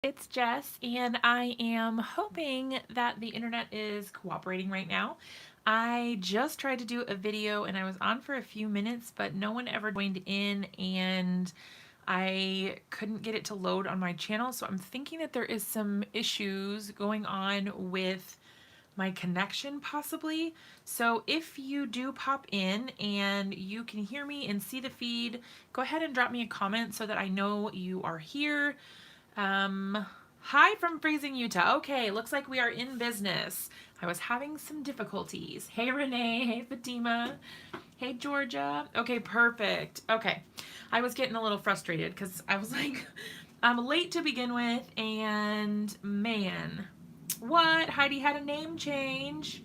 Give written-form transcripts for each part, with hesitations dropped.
It's Jess, and I am hoping that the internet is cooperating right now. I just tried to do a video and I was on for a few minutes, but no one ever joined in and I couldn't get it to load on my channel. So I'm thinking that there is some issues going on with my connection possibly. So if you do pop in and you can hear me and see the feed, go ahead and drop me a comment so that I know you are here. Hi from freezing Utah. Okay, looks like we are in business. I was having some difficulties. Hey Renee, hey Fatima, hey Georgia. Okay, perfect. Okay, I was getting a little frustrated because I was like, I'm late to begin with, and man, what? Heidi had a name change.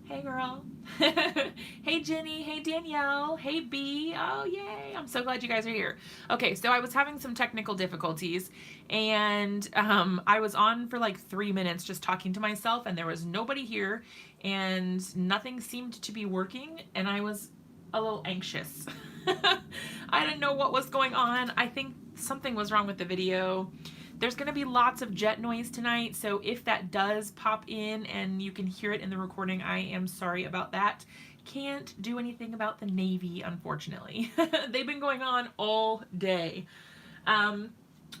Hey girl. Hey Jenny, hey Danielle, hey B. Oh yay, I'm so glad you guys are here. Okay, so I was having some technical difficulties and I was on for like 3 minutes just talking to myself and there was nobody here and nothing seemed to be working and I was a little anxious. I didn't know what was going on. I think something was wrong with the video. There's going to be lots of jet noise tonight, so if that does pop in and you can hear it in the recording, I am sorry about that. Can't do anything about the Navy, unfortunately. They've been going on all day.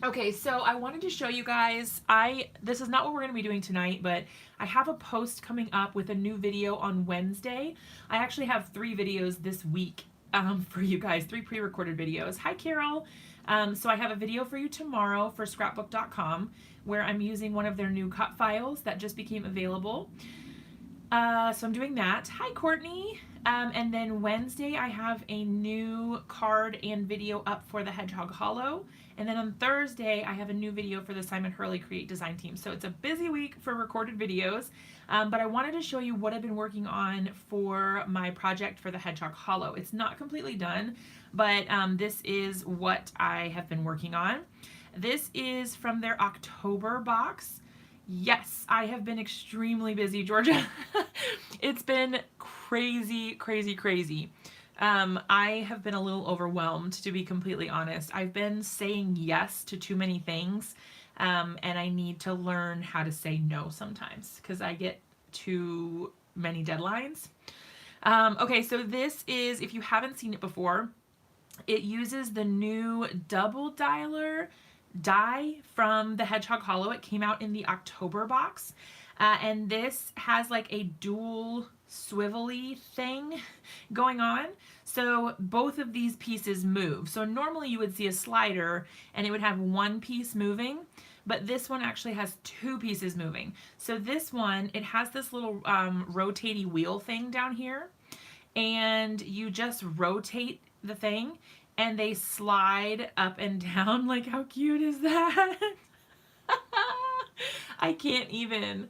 Okay, so I wanted to show you guys, this is not what we're going to be doing tonight, but I have a post coming up with a new video on Wednesday. I actually have 3 videos this week for you guys, 3 pre-recorded videos. Hi, Carol. So I have a video for you tomorrow for scrapbook.com where I'm using one of their new cut files that just became available. So I'm doing that. Hi, Courtney. And then Wednesday I have a new card and video up for the Hedgehog Hollow. And then on Thursday I have a new video for the Simon Hurley Create Design team. So it's a busy week for recorded videos, but I wanted to show you what I've been working on for my project for the Hedgehog Hollow. It's not completely done, but this is what I have been working on. This is from their October box. Yes, I have been extremely busy, Georgia. It's been crazy, crazy, crazy. I have been a little overwhelmed, to be completely honest. I've been saying yes to too many things, and I need to learn how to say no sometimes because I get too many deadlines. Okay, so this is, if you haven't seen it before, it uses the new double dialer die from the Hedgehog Hollow. It came out in the October box. And this has like a dual swivelly thing going on. So both of these pieces move. So normally you would see a slider and it would have one piece moving, but this one actually has 2 pieces moving. So this one, it has this little rotating wheel thing down here, and you just rotate the thing and they slide up and down. Like, how cute is that? I can't even.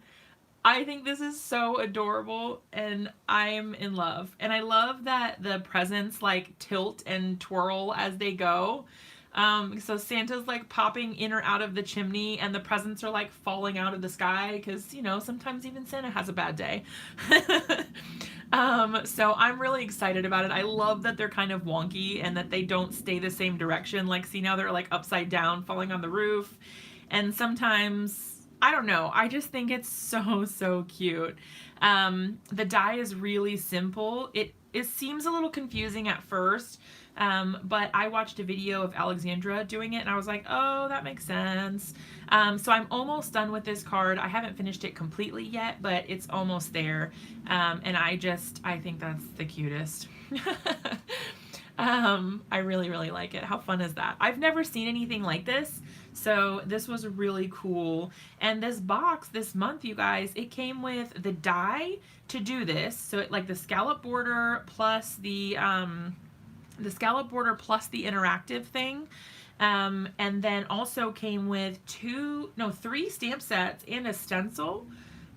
I think this is so adorable and I'm in love. And I love that the presents like tilt and twirl as they go. So Santa's like popping in or out of the chimney and the presents are like falling out of the sky because, you know, sometimes even Santa has a bad day. So I'm really excited about it. I love that they're kind of wonky and that they don't stay the same direction. Like, see, now they're like upside down falling on the roof. And sometimes, I don't know, I just think it's so, so cute. The die is really simple. It seems a little confusing at first, but I watched a video of Alexandra doing it and I was like, oh, that makes sense. So I'm almost done with this card. I haven't finished it completely yet, but it's almost there. And I think that's the cutest. I really, really like it. How fun is that? I've never seen anything like this, so this was really cool. And this box this month, you guys, it came with the die to do this. So it like the scallop border plus the interactive thing. And then also came with 3 stamp sets and a stencil,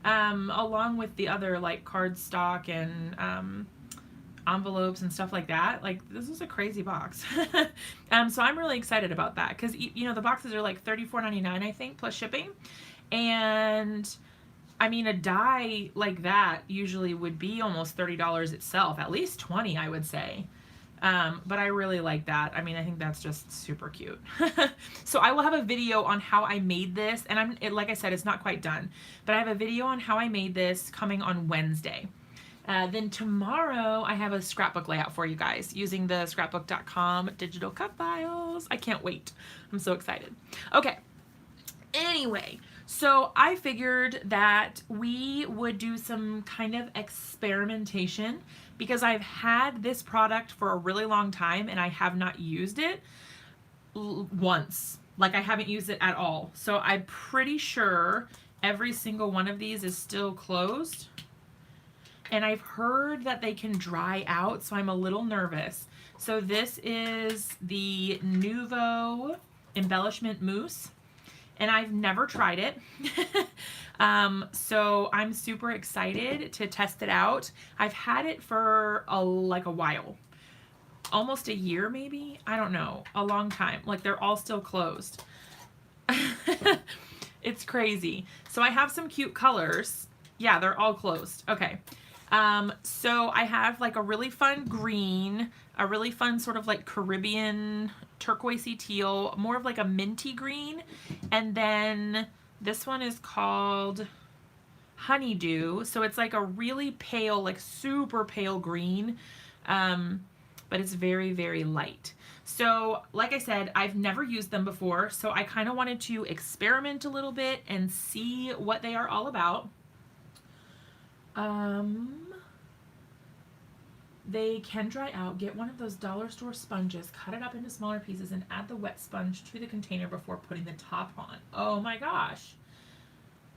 along with the other like cardstock and envelopes and stuff like that. Like, this is a crazy box. So I'm really excited about that because, you know, the boxes are like $34.99 I think plus shipping, and I mean a die like that usually would be almost $30 itself, at least 20 I would say. But I really like that. I mean, I think that's just super cute. So I will have a video on how I made this, and like I said, it's not quite done, but I have a video on how I made this coming on Wednesday. Then tomorrow I have a scrapbook layout for you guys using the scrapbook.com digital cut files. I can't wait. I'm so excited. Okay. Anyway, so I figured that we would do some kind of experimentation because I've had this product for a really long time and I have not used it once. Like, I haven't used it at all. So I'm pretty sure every single one of these is still closed. And I've heard that they can dry out, so I'm a little nervous. So this is the Nouveau Embellishment Mousse, and I've never tried it. So I'm super excited to test it out. I've had it for like a while. Almost a year maybe? I don't know. A long time. Like, they're all still closed. It's crazy. So I have some cute colors. Yeah, they're all closed. Okay. So I have like a really fun green, a really fun sort of like Caribbean turquoisey teal, more of like a minty green. And then this one is called Honeydew. So it's like a really pale, like super pale green. But it's very, very light. So like I said, I've never used them before. So I kind of wanted to experiment a little bit and see what they are all about. They can dry out. Get one of those dollar store sponges, cut it up into smaller pieces, and add the wet sponge to the container before putting the top on. Oh my gosh.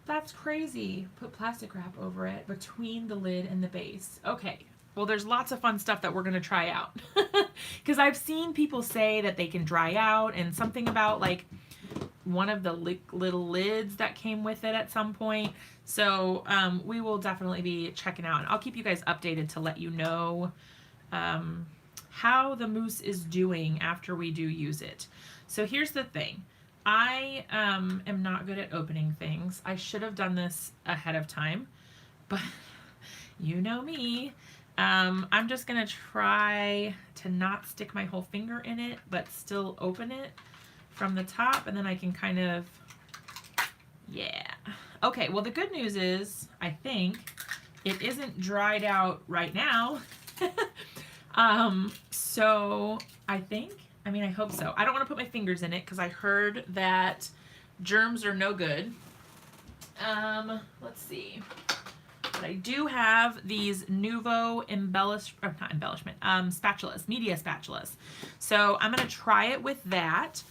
That's crazy. Put plastic wrap over it between the lid and the base. Okay. Well, there's lots of fun stuff that we're going to try out. Because I've seen people say that they can dry out, and something about like one of the little lids that came with it at some point. So we will definitely be checking out, and I'll keep you guys updated to let you know how the mousse is doing after we do use it. So here's the thing. I am not good at opening things. I should have done this ahead of time, but you know me. I'm just gonna try to not stick my whole finger in it, but still open it from the top, and then I can kind of, yeah. Okay, well the good news is, I think, it isn't dried out right now. So I think, I mean, I hope so. I don't want to put my fingers in it because I heard that germs are no good. Let's see. But I do have these Nouveau spatulas, media spatulas. So I'm going to try it with that.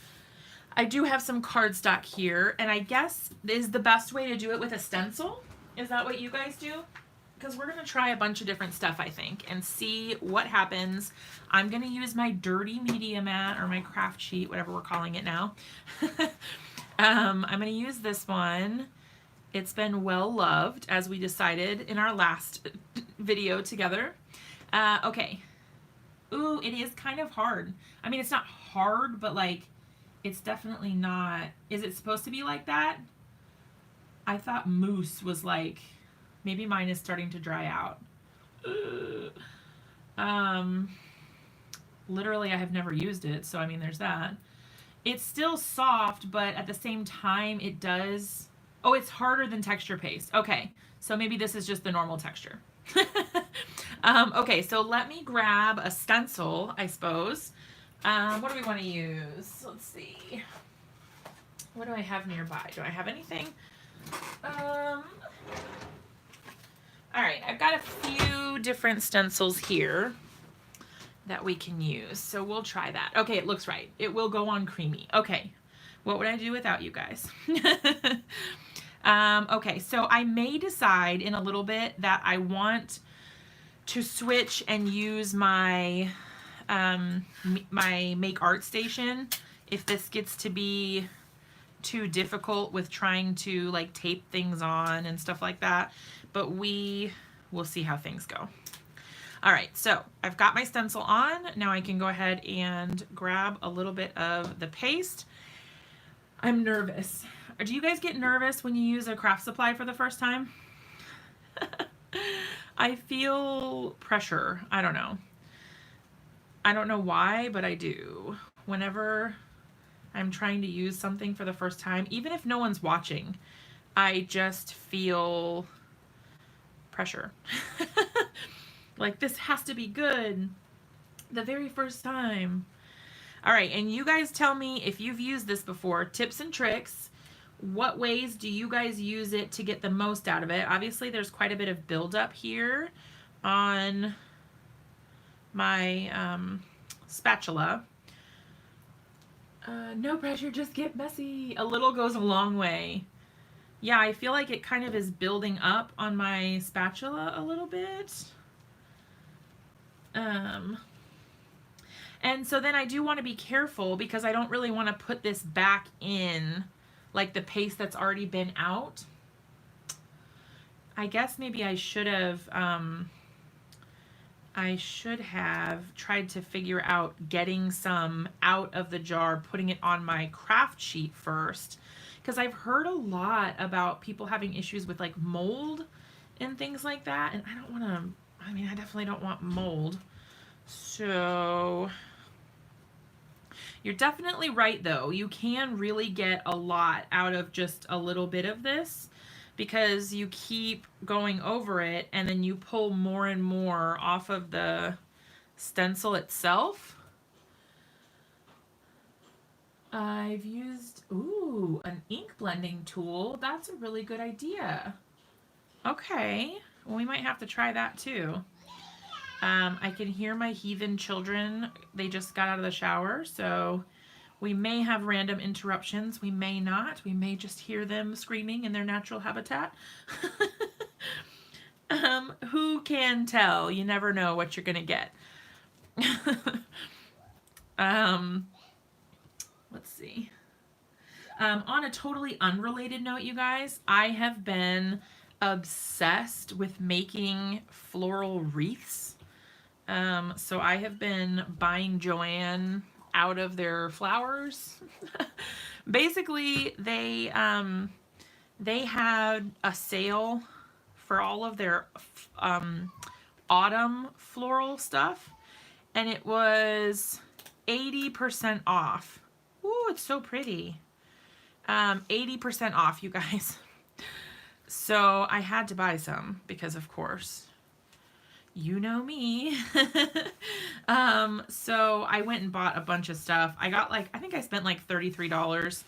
I do have some cardstock here, and I guess is the best way to do it with a stencil. Is that what you guys do? Because we're going to try a bunch of different stuff, I think, and see what happens. I'm going to use my dirty media mat, or my craft sheet, whatever we're calling it now. I'm going to use this one. It's been well loved, as we decided in our last video together. Okay. Ooh, it is kind of hard. I mean, it's not hard, but like, it's definitely not. Is it supposed to be like that? I thought mousse was like, maybe mine is starting to dry out. Literally, I have never used it, so I mean, there's that. It's still soft, but at the same time, it does. Oh, it's harder than texture paste. Okay, so maybe this is just the normal texture. Okay, so let me grab a stencil, I suppose. What do we want to use? Let's see. What do I have nearby? Do I have anything? All right, I've got a few different stencils here that we can use, so we'll try that. Okay, it looks right. It will go on creamy. Okay, what would I do without you guys? Okay, so I may decide in a little bit that I want to switch and use my my Make Art Station if this gets to be too difficult with trying to like tape things on and stuff like that, but we will see how things go. All right, so I've got my stencil on. Now I can go ahead and grab a little bit of the paste. I'm nervous. Do you guys get nervous when you use a craft supply for the first time? I feel pressure. I don't know. I don't know why, but I do. Whenever I'm trying to use something for the first time, even if no one's watching, I just feel pressure. Like, this has to be good the very first time. All right, and you guys tell me if you've used this before, tips and tricks. What ways do you guys use it to get the most out of it? Obviously, there's quite a bit of buildup here on my spatula. No pressure, just get messy. A little goes a long way. Yeah, I feel like it kind of is building up on my spatula a little bit. And so then I do want to be careful because I don't really want to put this back in, like the paste that's already been out. I guess maybe I should have tried to figure out getting some out of the jar, putting it on my craft sheet first, because I've heard a lot about people having issues with like mold and things like that, and I don't want to, I mean, I definitely don't want mold. So you're definitely right though. You can really get a lot out of just a little bit of this because you keep going over it and then you pull more and more off of the stencil itself. I've used, ooh, an ink blending tool. That's a really good idea. Okay, well, we might have to try that too. I can hear my heathen children. They just got out of the shower, so we may have random interruptions. We may not. We may just hear them screaming in their natural habitat. Who can tell? You never know what you're going to get. Let's see. On a totally unrelated note, you guys, I have been obsessed with making floral wreaths. So I have been buying Joann out of their flowers. Basically, they had a sale for all of their autumn floral stuff, and it was 80% off. Ooh, it's so pretty. 80% off, you guys. So I had to buy some because, of course, you know me. So I went and bought a bunch of stuff. I got like, I think I spent like $33,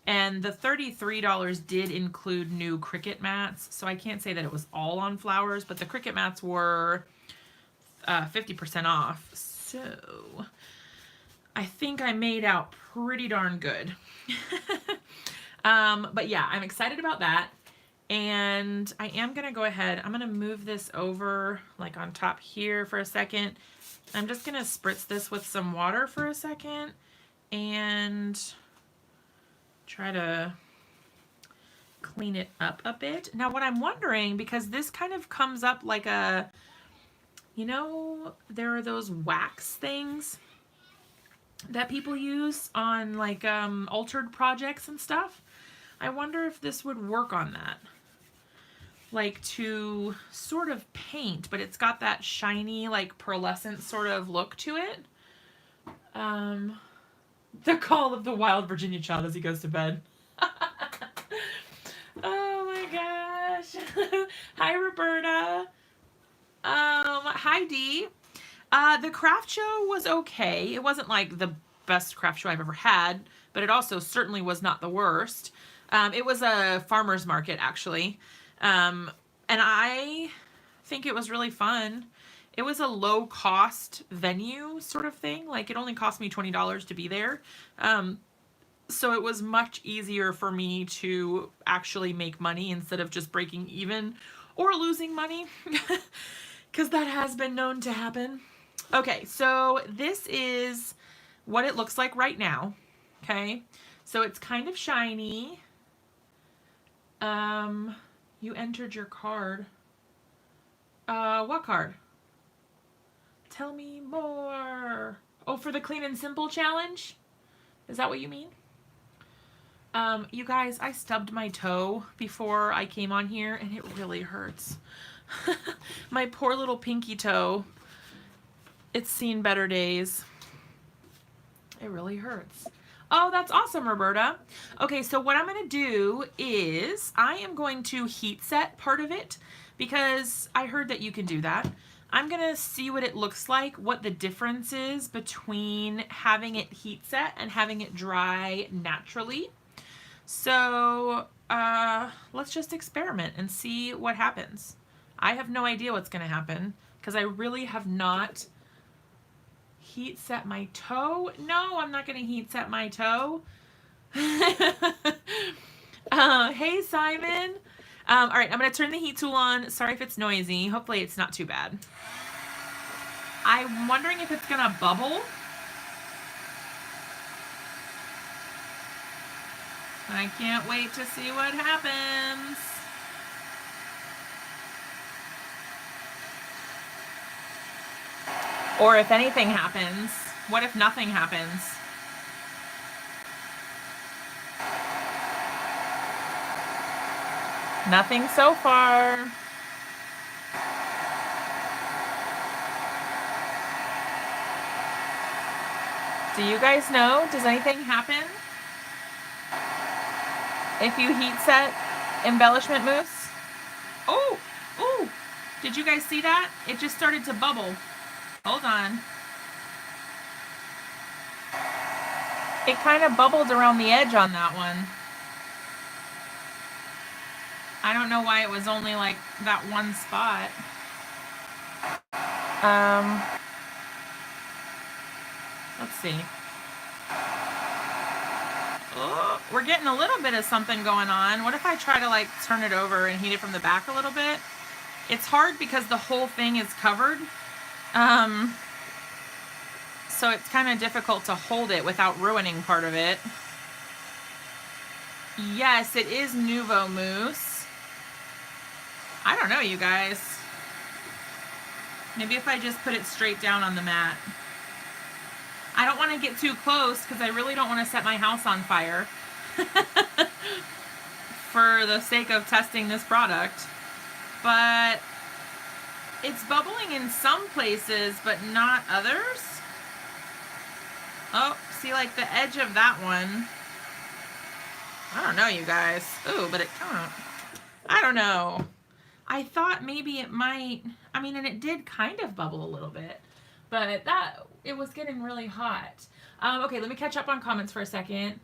and the $33 did include new Cricut mats. So I can't say that it was all on flowers, but the Cricut mats were 50% off. So I think I made out pretty darn good. But yeah, I'm excited about that. And I am going to go ahead, I'm going to move this over like on top here for a second. I'm just going to spritz this with some water for a second and try to clean it up a bit. Now what I'm wondering, because this kind of comes up like a, you know, there are those wax things that people use on like altered projects and stuff. I wonder if this would work on that. Like to sort of paint, but it's got that shiny, like pearlescent sort of look to it. The call of the wild Virginia child as he goes to bed. Oh my gosh. Hi, Roberta. Hi, Dee. The craft show was okay. It wasn't like the best craft show I've ever had, but it also certainly was not the worst. It was a farmer's market, actually. And I think it was really fun. It was a low cost venue sort of thing. Like it only cost me $20 to be there. So it was much easier for me to actually make money instead of just breaking even or losing money, because that has been known to happen. Okay, so this is what it looks like right now. Okay, so it's kind of shiny. You entered your card. What card? Tell me more. Oh, for the Clean and Simple challenge? Is that what you mean? You guys, I stubbed my toe before I came on here and it really hurts. My poor little pinky toe. It's seen better days. It really hurts. Oh, that's awesome, Roberta. Okay, so what I'm going to do is I am going to heat set part of it because I heard that you can do that. I'm going to see what it looks like, what the difference is between having it heat set and having it dry naturally. So let's just experiment and see what happens. I have no idea what's going to happen because I really have not heat set my toe. No, I'm not going to heat set my toe. Hey, Simon. All right, I'm going to turn the heat tool on. Sorry if it's noisy. Hopefully it's not too bad. I'm wondering if it's going to bubble. I can't wait to see what happens. Or if anything happens. What if nothing happens? Nothing so far. Do you guys know? Does anything happen if you heat set embellishment mousse? Oh, oh, did you guys see that? It just started to bubble. Hold on. It kind of bubbled around the edge on that one. I don't know why it was only like that one spot. Let's see. Oh, we're getting a little bit of something going on. What if I try to like turn it over and heat it from the back a little bit? It's hard because the whole thing is covered. So it's kind of difficult to hold it without ruining part of it. Yes, it is Nouveau Mousse. I don't know, you guys. Maybe if I just put it straight down on the mat. I don't want to get too close because I really don't want to set my house on fire for the sake of testing this product. But it's bubbling in some places, but not others. Oh, see like the edge of that one. I don't know, you guys. Ooh, but it kind of, I don't know. I thought maybe it might, I mean, and it did kind of bubble a little bit, but it was getting really hot. Okay, let me catch up on comments for a second.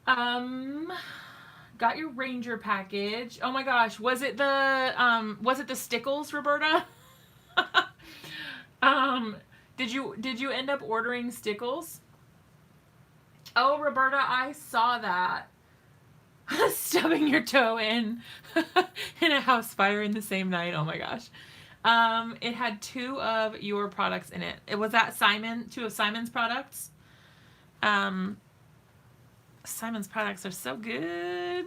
Got your Ranger package. Oh my gosh, was it the Stickles, Roberta? Did you end up ordering Stickles? Oh, Roberta, I saw that. Stubbing your toe in a house fire in the same night. Oh my gosh. It had 2 of your products in it. Was that Simon? 2 of Simon's products? Simon's products are so good.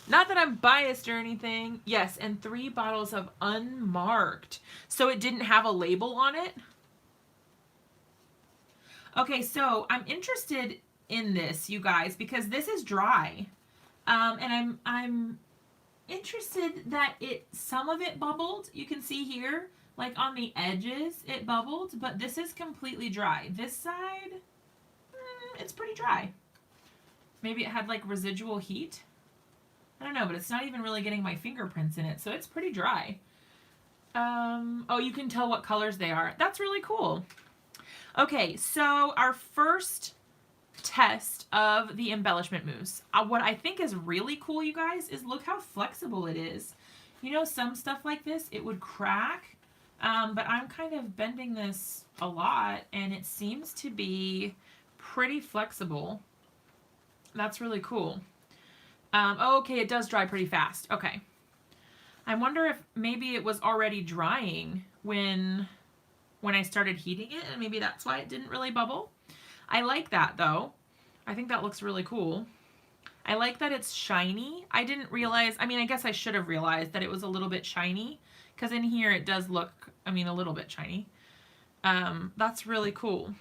Not that I'm biased or anything. Yes, and 3 bottles of unmarked. So it didn't have a label on it? Okay, so I'm interested in this, you guys, because this is dry. And I'm interested that some of it bubbled. You can see here, like on the edges, it bubbled, but this is completely dry. This side, it's pretty dry. Maybe it had like residual heat. I don't know, but it's not even really getting my fingerprints in it, so it's pretty dry. Oh, you can tell what colors they are. That's really cool. Okay, so our first test of the embellishment mousse. What I think is really cool, you guys, is look how flexible it is. You know, some stuff like this, it would crack, but I'm kind of bending this a lot, and it seems to be pretty flexible. That's really cool. Okay, it does dry pretty fast. Okay. I wonder if maybe it was already drying when I started heating it, and maybe that's why it didn't really bubble. I like that, though. I think that looks really cool. I like that it's shiny. I didn't realize, I mean, I guess I should have realized that it was a little bit shiny, because in here it does look, I mean, a little bit shiny. That's really cool.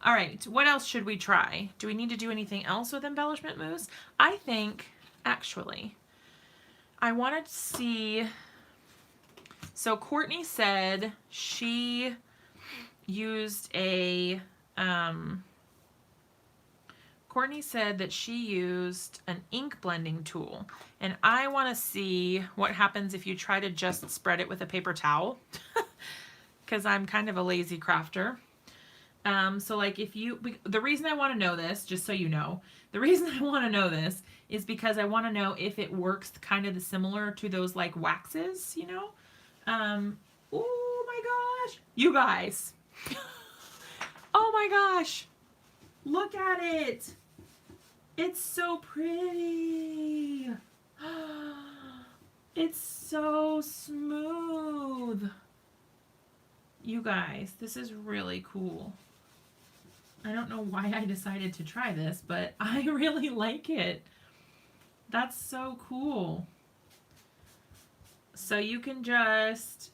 All right, what else should we try? Do we need to do anything else with embellishment mousse? I think, actually, I wanted to see, so Courtney said she used a, Courtney said that she used an ink blending tool, and I want to see what happens if you try to just spread it with a paper towel, because I'm kind of a lazy crafter. So like if you, the reason I want to know this, just so you know, the reason I want to know this is because I want to know if it works kind of similar to those like waxes, you know? Oh my gosh, you guys. Oh my gosh, look at it. It's so pretty. It's so smooth. You guys, this is really cool. I don't know why I decided to try this, but I really like it. That's so cool. So you can just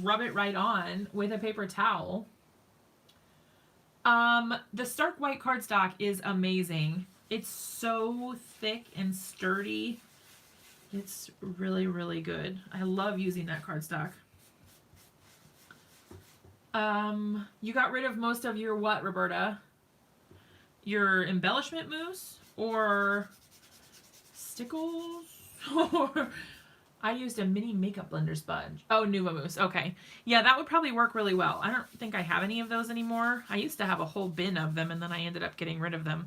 rub it right on with a paper towel. The Stark White cardstock is amazing. It's so thick and sturdy. It's really, really good. I love using that cardstock. You got rid of most of your what, Roberta? Your embellishment mousse or stickles? Or I used a mini makeup blender sponge. Oh, Nuva mousse. Okay. Yeah, that would probably work really well. I don't think I have any of those anymore. I used to have a whole bin of them, and then I ended up getting rid of them.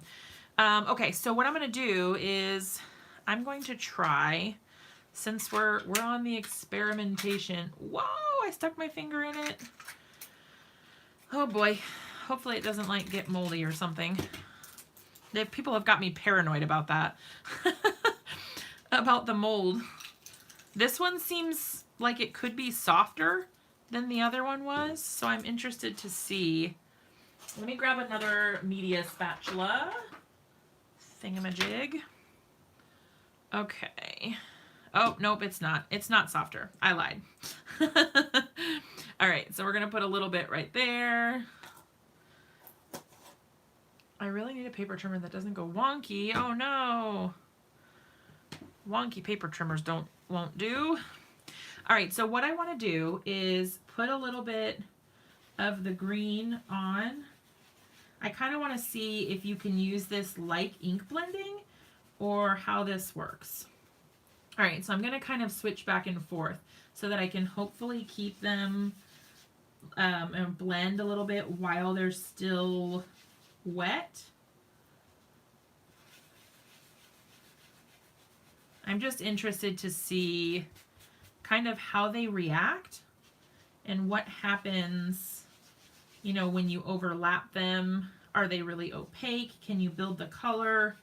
Okay, so what I'm going to do is I'm going to try, since we're on the experimentation. Whoa, I stuck my finger in it. Oh boy. Hopefully it doesn't like get moldy or something. People have got me paranoid about that. About the mold. This one seems like it could be softer than the other one was, so I'm interested to see. Let me grab another media spatula. Thingamajig. Okay. Oh, nope, it's not. It's not softer. I lied. All right, so we're going to put a little bit right there. I really need a paper trimmer that doesn't go wonky. Oh, no. Wonky paper trimmers won't do. All right, so what I want to do is put a little bit of the green on. I kind of want to see if you can use this like ink blending or how this works. All right, so I'm going to kind of switch back and forth so that I can hopefully keep them and blend a little bit while they're still wet. I'm just interested to see kind of how they react and what happens, you know, when you overlap them. Are they really opaque? Can you build the color?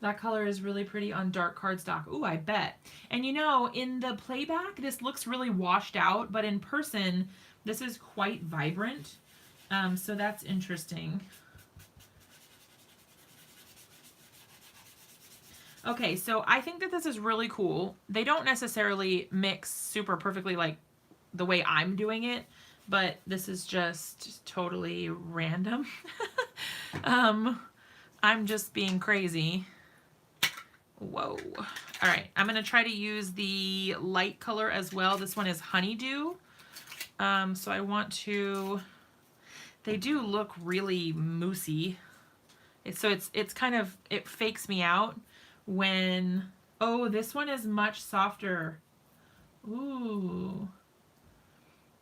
That color is really pretty on dark cardstock. Ooh, I bet. And you know, in the playback, this looks really washed out, but in person, this is quite vibrant. So that's interesting. Okay, so I think that this is really cool. They don't necessarily mix super perfectly like the way I'm doing it, but this is just totally random. I'm just being crazy. Whoa. All right, I'm going to try to use the light color as well. This one is Honeydew. So I want to, they do look really moussey. So it's kind of, it fakes me out when, oh, this one is much softer. Ooh.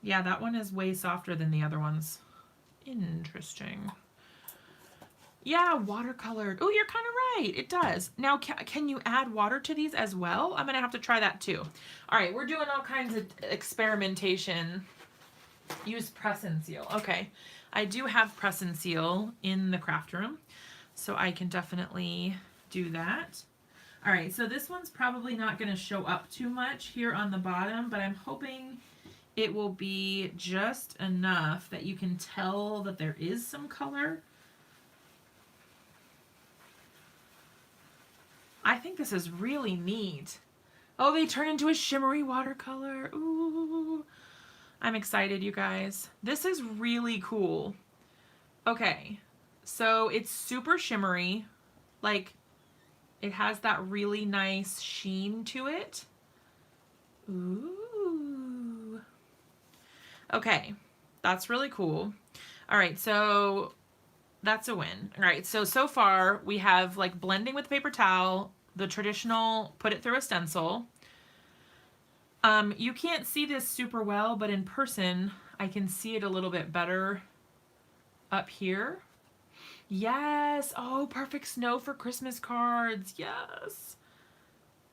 Yeah, that one is way softer than the other ones. Interesting. Yeah, watercolored. Oh, you're kind of right. It does. Now, can you add water to these as well? I'm going to have to try that too. All right, we're doing all kinds of experimentation. Use press and seal. Okay, I do have press and seal in the craft room, so I can definitely do that. All right, so this one's probably not going to show up too much here on the bottom, but I'm hoping it will be just enough that you can tell that there is some color. I think this is really neat. Oh, they turn into a shimmery watercolor. Ooh. I'm excited, you guys. This is really cool. Okay, so it's super shimmery. Like, it has that really nice sheen to it. Ooh. Okay, that's really cool. All right, so that's a win. All right, so far we have like blending with paper towel, the traditional put it through a stencil. You can't see this super well, but in person I can see it a little bit better up here. Yes. Oh, perfect snow for Christmas cards. Yes.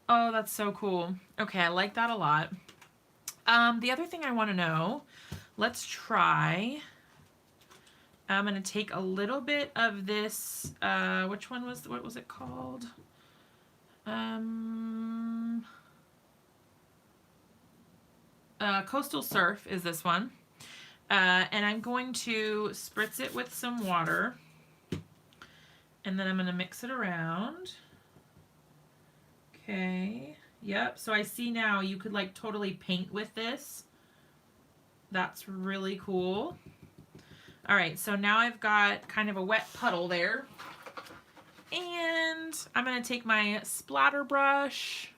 Oh, that's so cool. Okay, I like that a lot. The other thing I want to know, let's try. I'm going to take a little bit of this, which one was, what was it called? Coastal Surf is this one. And I'm going to spritz it with some water. And then I'm going to mix it around. Okay. Yep. So I see now you could like totally paint with this. That's really cool. All right. So now I've got kind of a wet puddle there. And I'm going to take my splatter brush,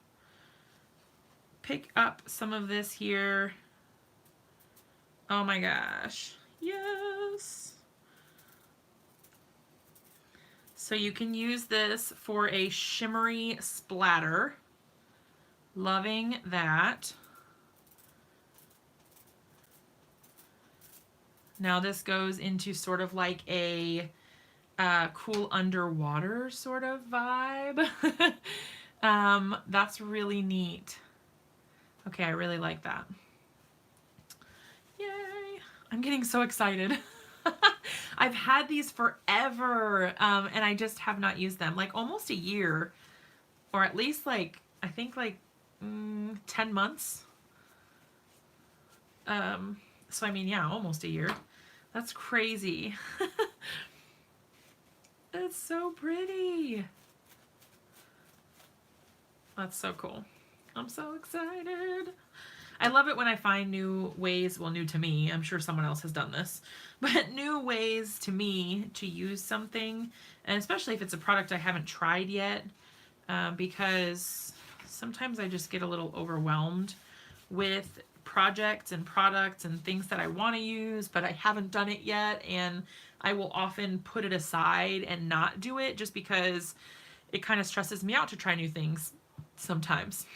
pick up some of this here. Oh my gosh. Yes. So you can use this for a shimmery splatter. Loving that. Now this goes into sort of like a cool underwater sort of vibe. That's really neat. Okay, I really like that. Yay! I'm getting so excited. I've had these forever, and I just have not used them. Like almost a year, or at least like, I think like 10 months. So I mean, yeah, almost a year. That's crazy. It's so pretty. That's so cool. I'm so excited. I love it when I find new ways, well, new to me, I'm sure someone else has done this, but new ways to me to use something, and especially if it's a product I haven't tried yet, because sometimes I just get a little overwhelmed with projects and products and things that I want to use, but I haven't done it yet, and I will often put it aside and not do it just because it kind of stresses me out to try new things sometimes.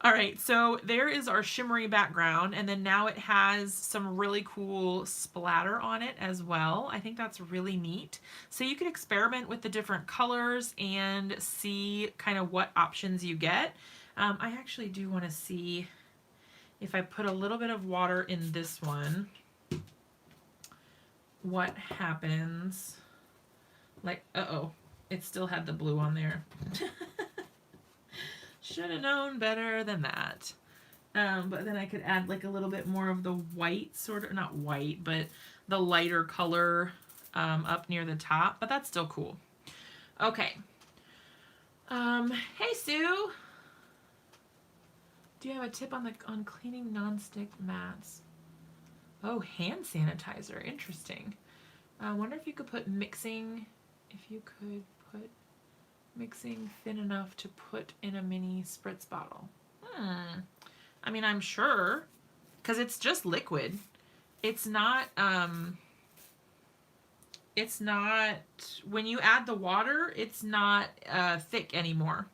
All right, so there is our shimmery background, and then now it has some really cool splatter on it as well. I think that's really neat. So you can experiment with the different colors and see kind of what options you get. I actually do want to see if I put a little bit of water in this one, what happens. Like, uh-oh, it still had the blue on there. Should have known better than that. But then I could add like a little bit more of the white, sort of, not white, but the lighter color up near the top, but that's still cool. Okay. Hey Sue. Do you have a tip on cleaning nonstick mats? Oh, hand sanitizer. Interesting. I wonder if you could put mixing, mixing thin enough to put in a mini spritz bottle. I mean, I'm sure, because it's just liquid. It's not, when you add the water, it's not thick anymore.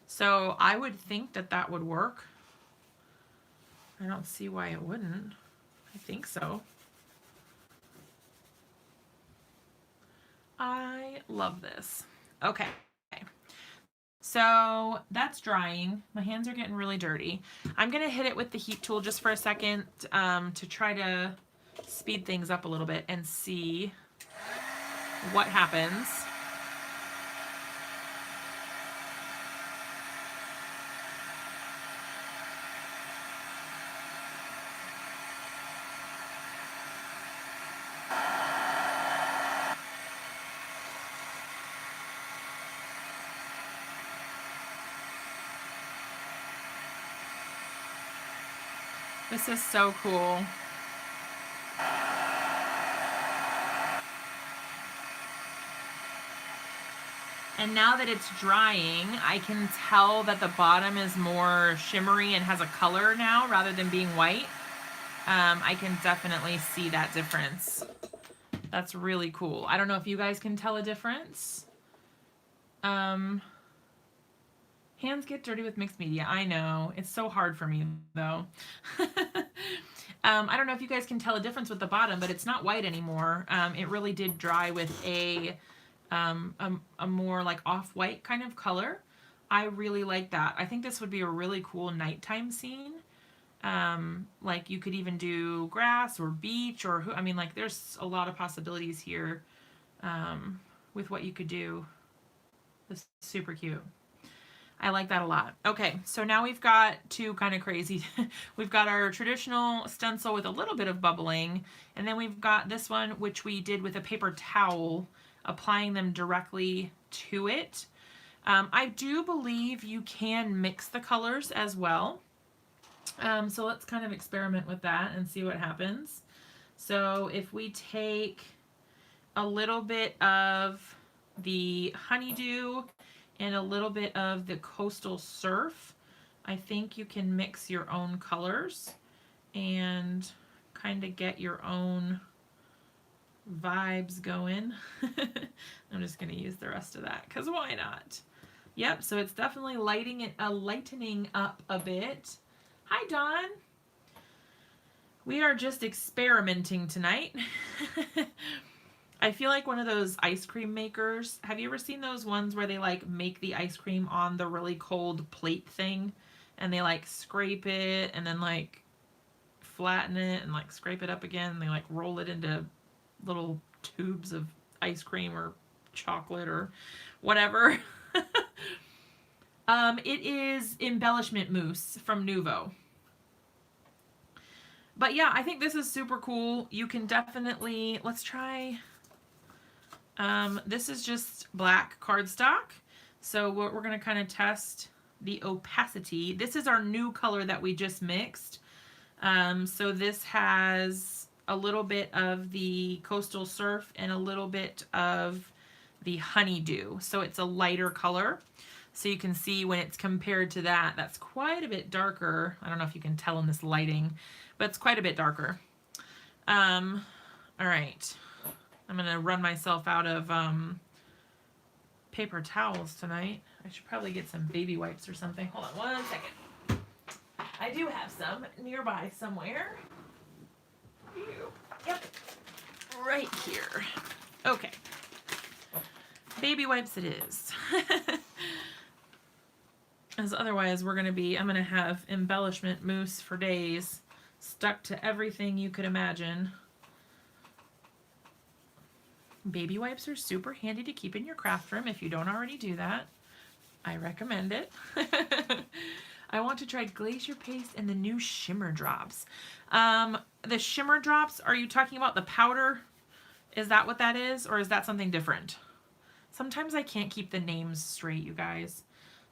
So I would think that that would work. I don't see why it wouldn't. I think so. I love this. Okay. So that's drying. My hands are getting really dirty. I'm going to hit it with the heat tool just for a second to try to speed things up a little bit and see what happens. This is so cool. And now that it's drying, I can tell that the bottom is more shimmery and has a color now rather than being white. I can definitely see that difference. That's really cool. I don't know if you guys can tell a difference. Hands get dirty with mixed media. I know. It's so hard for me, though. I don't know if you guys can tell a difference with the bottom, but it's not white anymore. It really did dry with a more like off-white kind of color. I really like that. I think this would be a really cool nighttime scene. Like you could even do grass or beach or I mean, like there's a lot of possibilities here with what you could do. This is super cute. I like that a lot. Okay, so now we've got two kind of crazy. We've got our traditional stencil with a little bit of bubbling, and then we've got this one, which we did with a paper towel, applying them directly to it. I do believe you can mix the colors as well. So let's kind of experiment with that and see what happens. So if we take a little bit of the honeydew and a little bit of the coastal surf, I think you can mix your own colors and kind of get your own vibes going. I'm just going to use the rest of that because why not? Yep, so it's definitely lightening up a bit. Hi, Dawn. We are just experimenting tonight. I feel like one of those ice cream makers. Have you ever seen those ones where they like make the ice cream on the really cold plate thing and they like scrape it and then like flatten it and like scrape it up again and they like roll it into little tubes of ice cream or chocolate or whatever. It is embellishment mousse from Nuvo. But yeah, I think this is super cool. You can definitely, let's try, this is just black cardstock. So we're going to kind of test the opacity. This is our new color that we just mixed. So this has a little bit of the coastal surf and a little bit of the honeydew. So it's a lighter color. So you can see when it's compared to that, that's quite a bit darker. I don't know if you can tell in this lighting, but it's quite a bit darker. All right. I'm going to run myself out of paper towels tonight. I should probably get some baby wipes or something. Hold on one second. I do have some nearby somewhere. Yep. Right here. Okay. Baby wipes it is. As otherwise I'm going to have embellishment mousse for days, stuck to everything you could imagine. Baby wipes are super handy to keep in your craft room if you don't already do that. I recommend it. I want to try glacier paste and the new shimmer drops. The shimmer drops, are you talking about the powder? Is that what that is, or is that something different? Sometimes I can't keep the names straight, you guys.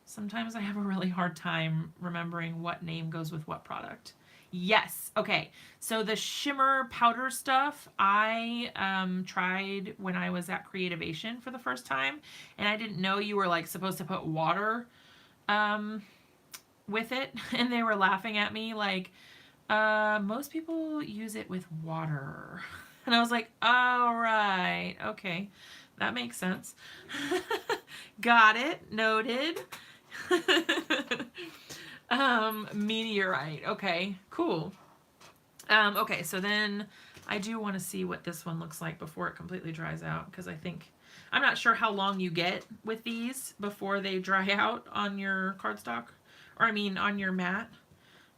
Sometimes I have a really hard time remembering what name goes with what product. Yes, okay. So the shimmer powder stuff I tried when I was at Creativation for the first time, and I didn't know you were like supposed to put water with it, and they were laughing at me like, most people use it with water. And I was like, all right, okay, that makes sense. Got it, noted. Meteorite. Okay, cool. Okay, so then I do want to see what this one looks like before it completely dries out, because I'm not sure how long you get with these before they dry out on your cardstock, or I mean on your mat,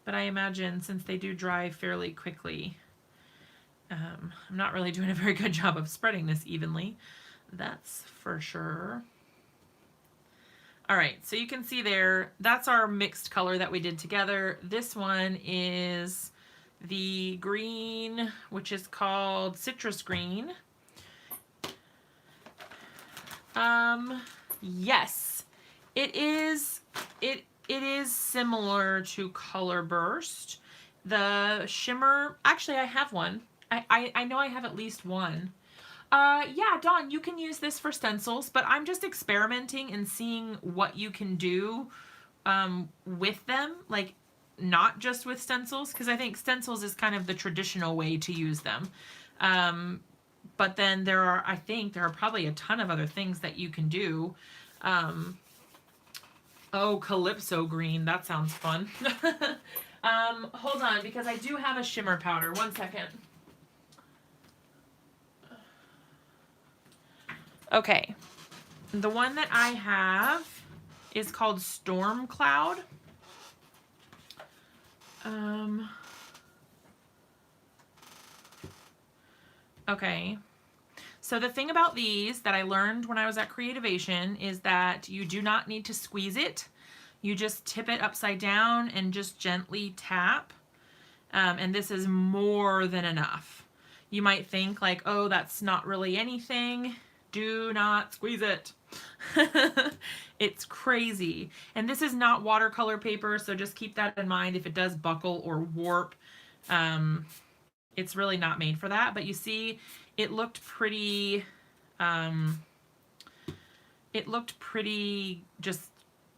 but I imagine since they do dry fairly quickly, I'm not really doing a very good job of spreading this evenly, that's for sure. All right, so you can see there, that's our mixed color that we did together. This one is the green, which is called citrus green. Yes, it is similar to Color Burst. The shimmer, actually I have one. I know I have at least one. Yeah, Dawn, you can use this for stencils, but I'm just experimenting and seeing what you can do with them. Like, not just with stencils, because I think stencils is kind of the traditional way to use them. But then I think there are probably a ton of other things that you can do. Oh, Calypso green. That sounds fun. Hold on, because I do have a shimmer powder. 1 second. Okay. The one that I have is called Storm Cloud. Okay. So the thing about these that I learned when I was at Creativation is that you do not need to squeeze it. You just tip it upside down and just gently tap. And this is more than enough. You might think like, oh, that's not really anything. Do not squeeze it. It's crazy. And this is not watercolor paper, so just keep that in mind. If it does buckle or warp, it's really not made for that. But you see, it looked pretty just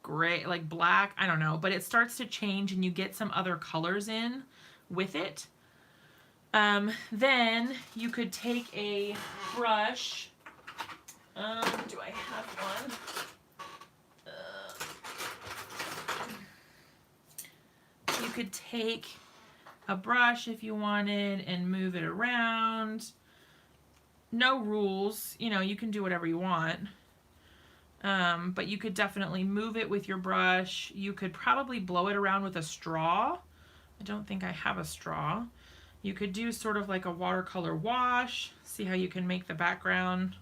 gray, like black, I don't know, but it starts to change and you get some other colors in with it. Then you could take a brush. Do I have one? You could take a brush if you wanted and move it around. No rules, you know, you can do whatever you want. But you could definitely move it with your brush. You could probably blow it around with a straw. I don't think I have a straw. You could do sort of like a watercolor wash. See how you can make the background.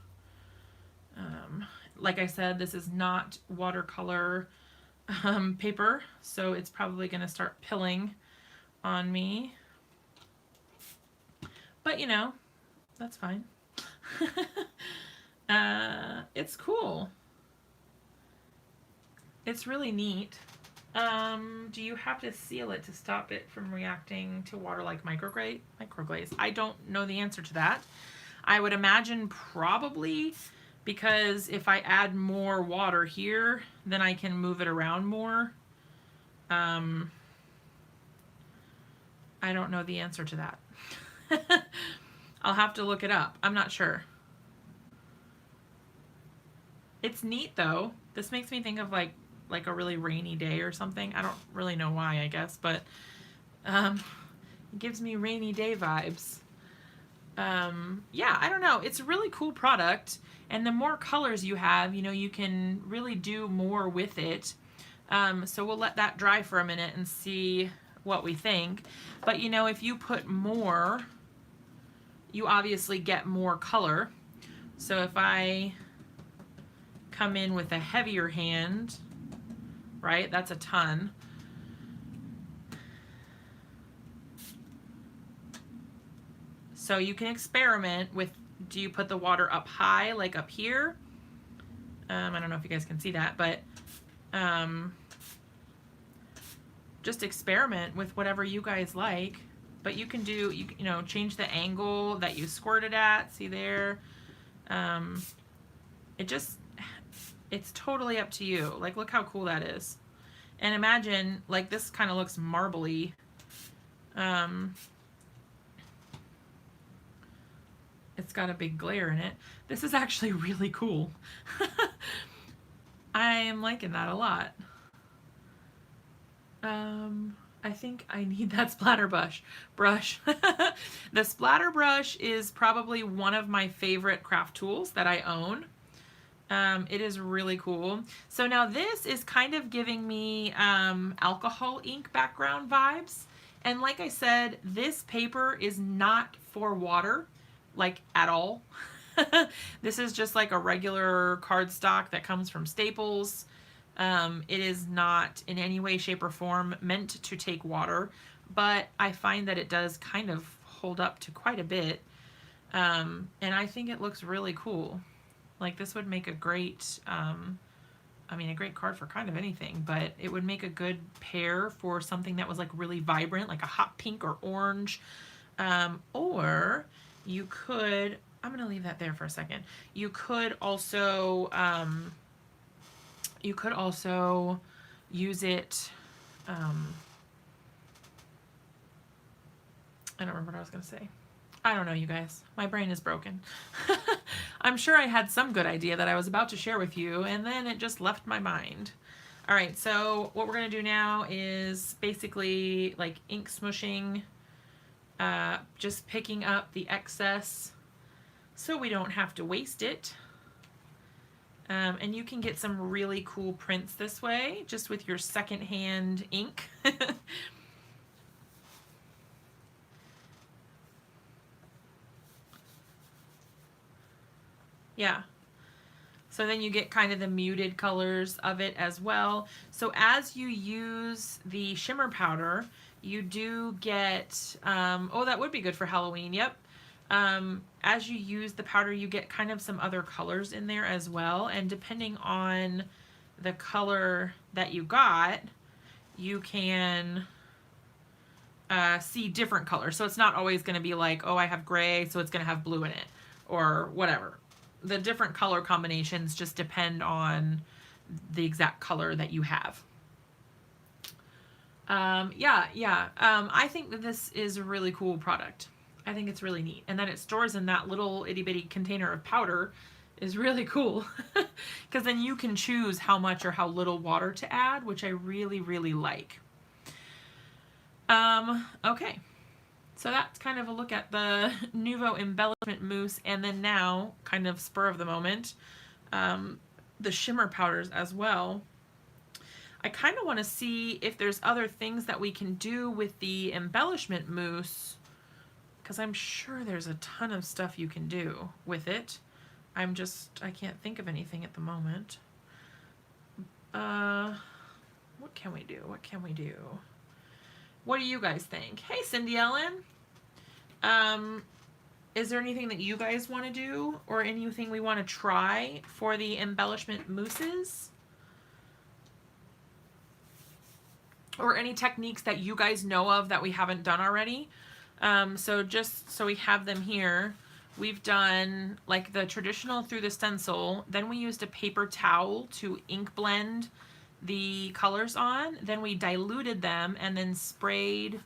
Like I said, this is not watercolor paper, so it's probably going to start pilling on me. But you know, that's fine. It's cool. It's really neat. Do you have to seal it to stop it from reacting to water like microglaze? I don't know the answer to that. I would imagine probably, because if I add more water here, then I can move it around more. I don't know the answer to that. I'll have to look it up. I'm not sure. It's neat though. This makes me think of like a really rainy day or something. I don't really know why, I guess, but it gives me rainy day vibes. Yeah, I don't know. It's a really cool product, and the more colors you have, you know, you can really do more with it. So we'll let that dry for a minute and see what we think. But you know, if you put more, you obviously get more color. So if I come in with a heavier hand, right, that's a ton. So you can experiment with, do you put the water up high, like up here? I don't know if you guys can see that, but just experiment with whatever you guys like. But you can do, you know, change the angle that you squirt it at. See there? It's totally up to you. Like, look how cool that is. And imagine, like, this kind of looks marbly. It's got a big glare in it. This is actually really cool. I am liking that a lot. I think I need that splatter brush. The splatter brush is probably one of my favorite craft tools that I own. It is really cool. So now this is kind of giving me alcohol ink background vibes. And like I said, this paper is not for water, like at all. This is just like a regular cardstock that comes from Staples. It is not in any way, shape, or form meant to take water, but I find that it does kind of hold up to quite a bit. And I think it looks really cool. Like, this would make a great, I mean, a great card for kind of anything, but it would make a good pair for something that was like really vibrant, like a hot pink or orange. Or you could, I'm going to leave that there for a second. You could also use it, I don't remember what I was going to say. I don't know, you guys. My brain is broken. I'm sure I had some good idea that I was about to share with you, and then it just left my mind. All right, so what we're going to do now is basically like ink smushing, just picking up the excess so we don't have to waste it. And you can get some really cool prints this way, just with your secondhand ink. Yeah. So then you get kind of the muted colors of it as well. So as you use the shimmer powder, you do get, oh, that would be good for Halloween, yep. As you use the powder, you get kind of some other colors in there as well. And depending on the color that you got, you can see different colors. So it's not always going to be like, oh, I have gray, so it's going to have blue in it, or whatever. The different color combinations just depend on the exact color that you have. I think that this is a really cool product. I think it's really neat. And that it stores in that little itty bitty container of powder is really cool. Because then you can choose how much or how little water to add, which I really, really like. Okay. So that's kind of a look at the Nuvo embellishment mousse, and then now, kind of spur of the moment, the shimmer powders as well. I kind of want to see if there's other things that we can do with the embellishment mousse, because I'm sure there's a ton of stuff you can do with it. I can't think of anything at the moment. What can we do? What can we do? What do you guys think? Hey, Cindy Ellen. Is there anything that you guys want to do, or anything we want to try for the embellishment mousses? Or any techniques that you guys know of that we haven't done already? So just so we have them here, we've done like the traditional through the stencil, then we used a paper towel to ink blend the colors on, then we diluted them and then sprayed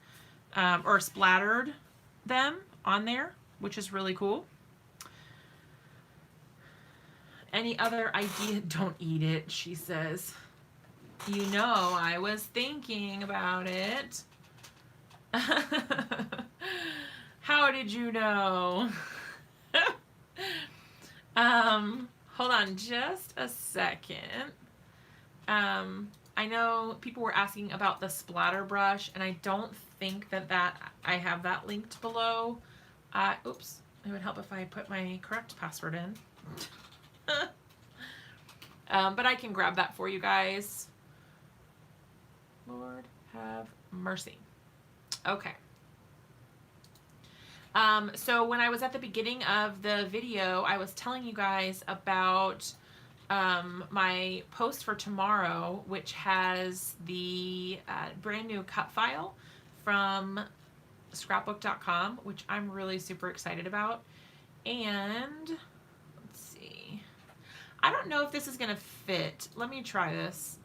or splattered them on there, which is really cool. Any other idea? Don't eat it, she says. You know, I was thinking about it. How did you know? Hold on just a second. I know people were asking about the splatter brush, and I don't think that I have that linked below. Oops, it would help if I put my correct password in. But I can grab that for you guys. Lord have mercy. Okay. So when I was at the beginning of the video, I was telling you guys about my post for tomorrow, which has the brand new cut file from scrapbook.com, which I'm really super excited about. And let's see. I don't know if this is going to fit. Let me try this.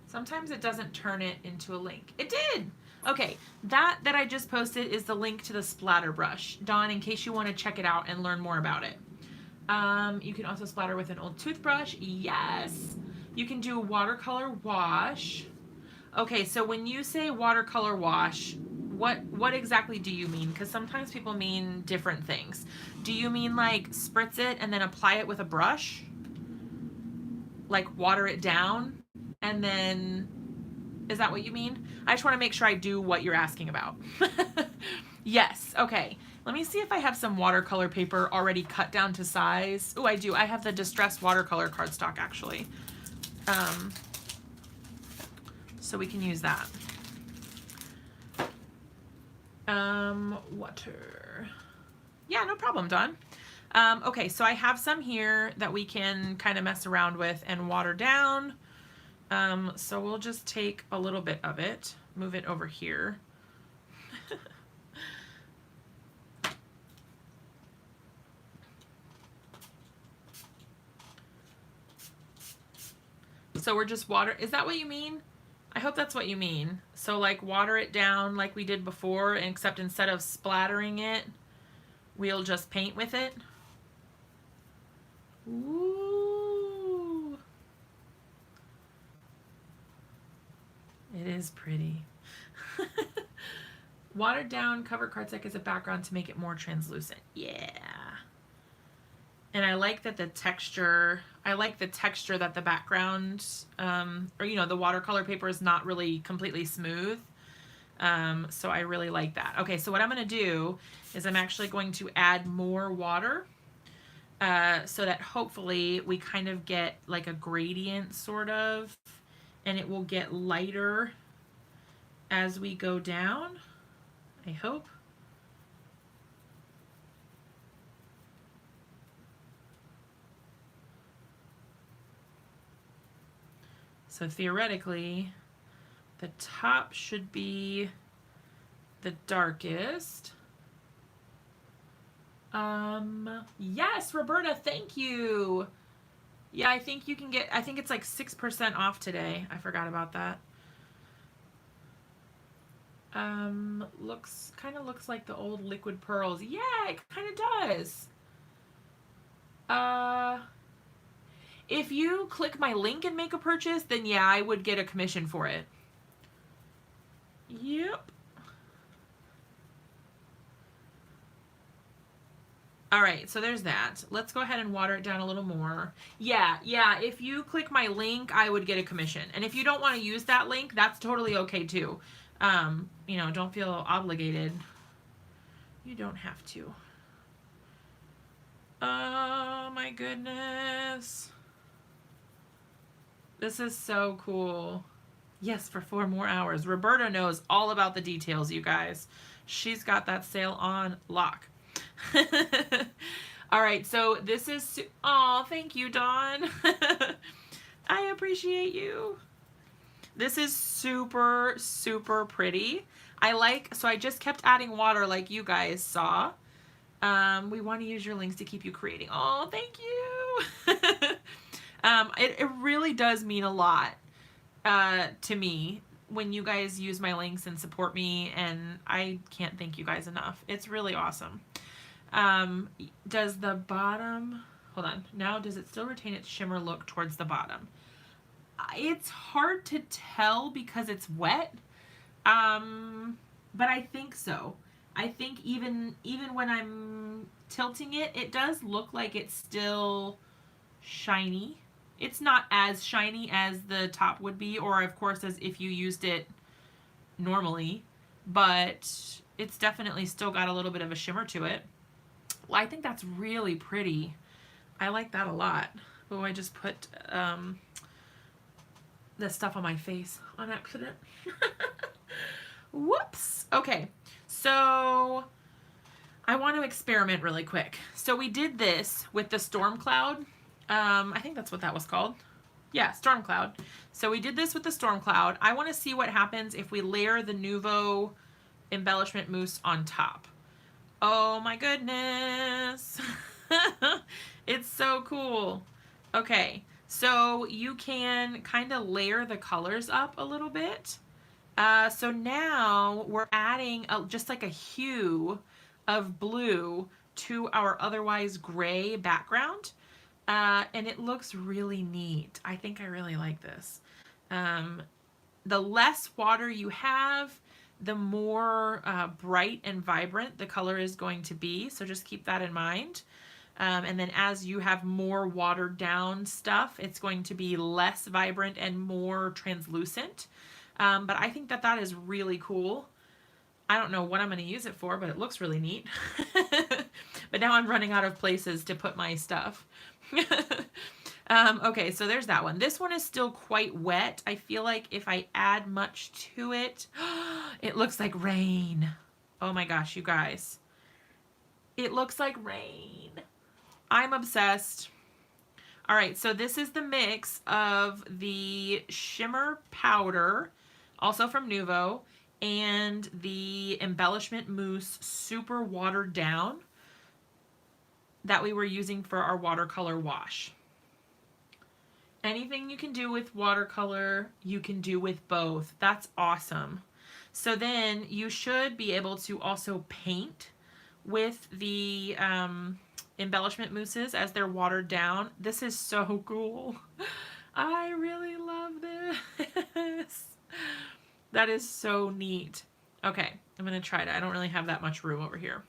Sometimes it doesn't turn it into a link. It did! Okay, that I just posted is the link to the splatter brush. Dawn, in case you want to check it out and learn more about it. You can also splatter with an old toothbrush. Yes! You can do watercolor wash. Okay, so when you say watercolor wash, what exactly do you mean? Because sometimes people mean different things. Do you mean like spritz it and then apply it with a brush? Like water it down? And then, is that what you mean? I just want to make sure I do what you're asking about. Yes, okay. Let me see if I have some watercolor paper already cut down to size. Oh, I do. I have the Distress watercolor cardstock, actually. So we can use that. Water. Yeah, no problem, Dawn. Okay, so I have some here that we can kind of mess around with and water down. So we'll just take a little bit of it, move it over here. So we're just water. Is that what you mean? I hope that's what you mean. So like water it down like we did before, except instead of splattering it, we'll just paint with it. Ooh. It is pretty. Watered down cover cardstock as a background to make it more translucent. Yeah. And I like that the texture, that the background, or you know, the watercolor paper is not really completely smooth. So I really like that. Okay, so what I'm going to do is I'm actually going to add more water so that hopefully we kind of get like a gradient sort of, and it will get lighter as we go down, I hope. So theoretically, the top should be the darkest. Yes, Roberta, thank you. Yeah, I think you can get, I think it's like 6% off today. I forgot about that. Kind of looks like the old liquid pearls. Yeah, it kind of does. If you click my link and make a purchase, then yeah, I would get a commission for it. Yep. All right, so there's that. Let's go ahead and water it down a little more. Yeah, if you click my link, I would get a commission. And if you don't want to use that link, that's totally okay too. You know, don't feel obligated. You don't have to. Oh my goodness. This is so cool. Yes, for 4 more hours. Roberta knows all about the details, you guys. She's got that sale on lock. All right, so this is, oh, thank you, Dawn. I appreciate you. This is super, super pretty. So I just kept adding water like you guys saw. We want to use your links to keep you creating. Oh, thank you. It really does mean a lot to me when you guys use my links and support me, and I can't thank you guys enough. It's really awesome. Does the bottom, hold on, now does it still retain its shimmer look towards the bottom? It's hard to tell because it's wet, but I think so. I think even when I'm tilting it, it does look like it's still shiny. It's not as shiny as the top would be, or of course as if you used it normally, but it's definitely still got a little bit of a shimmer to it. Well, I think that's really pretty. I like that a lot. Oh, I just put this stuff on my face on accident. Whoops. Okay, so I want to experiment really quick. So we did this with the storm cloud. I think that's what that was called. Yeah, storm cloud. So we did this with the storm cloud. I want to see what happens if we layer the Nuvo embellishment mousse on top. Oh my goodness. It's so cool. Okay, so you can kind of layer the colors up a little bit. So now we're adding just like a hue of blue to our otherwise gray background. And it looks really neat. I think I really like this. The less water you have, the more bright and vibrant the color is going to be. So just keep that in mind. And then as you have more watered down stuff, it's going to be less vibrant and more translucent. But I think that that is really cool. I don't know what I'm going to use it for, but it looks really neat. But now I'm running out of places to put my stuff. Okay, so there's that one. This one is still quite wet. I feel like if I add much to it, it looks like rain. Oh my gosh, you guys. It looks like rain. I'm obsessed. All right, so this is the mix of the shimmer powder, also from Nuvo, and the embellishment mousse super watered down that we were using for our watercolor wash. Anything you can do with watercolor, you can do with both. That's awesome. So then you should be able to also paint with the embellishment mousses as they're watered down. This is so cool. I really love this. That is so neat. Okay, I'm gonna try it. I don't really have that much room over here.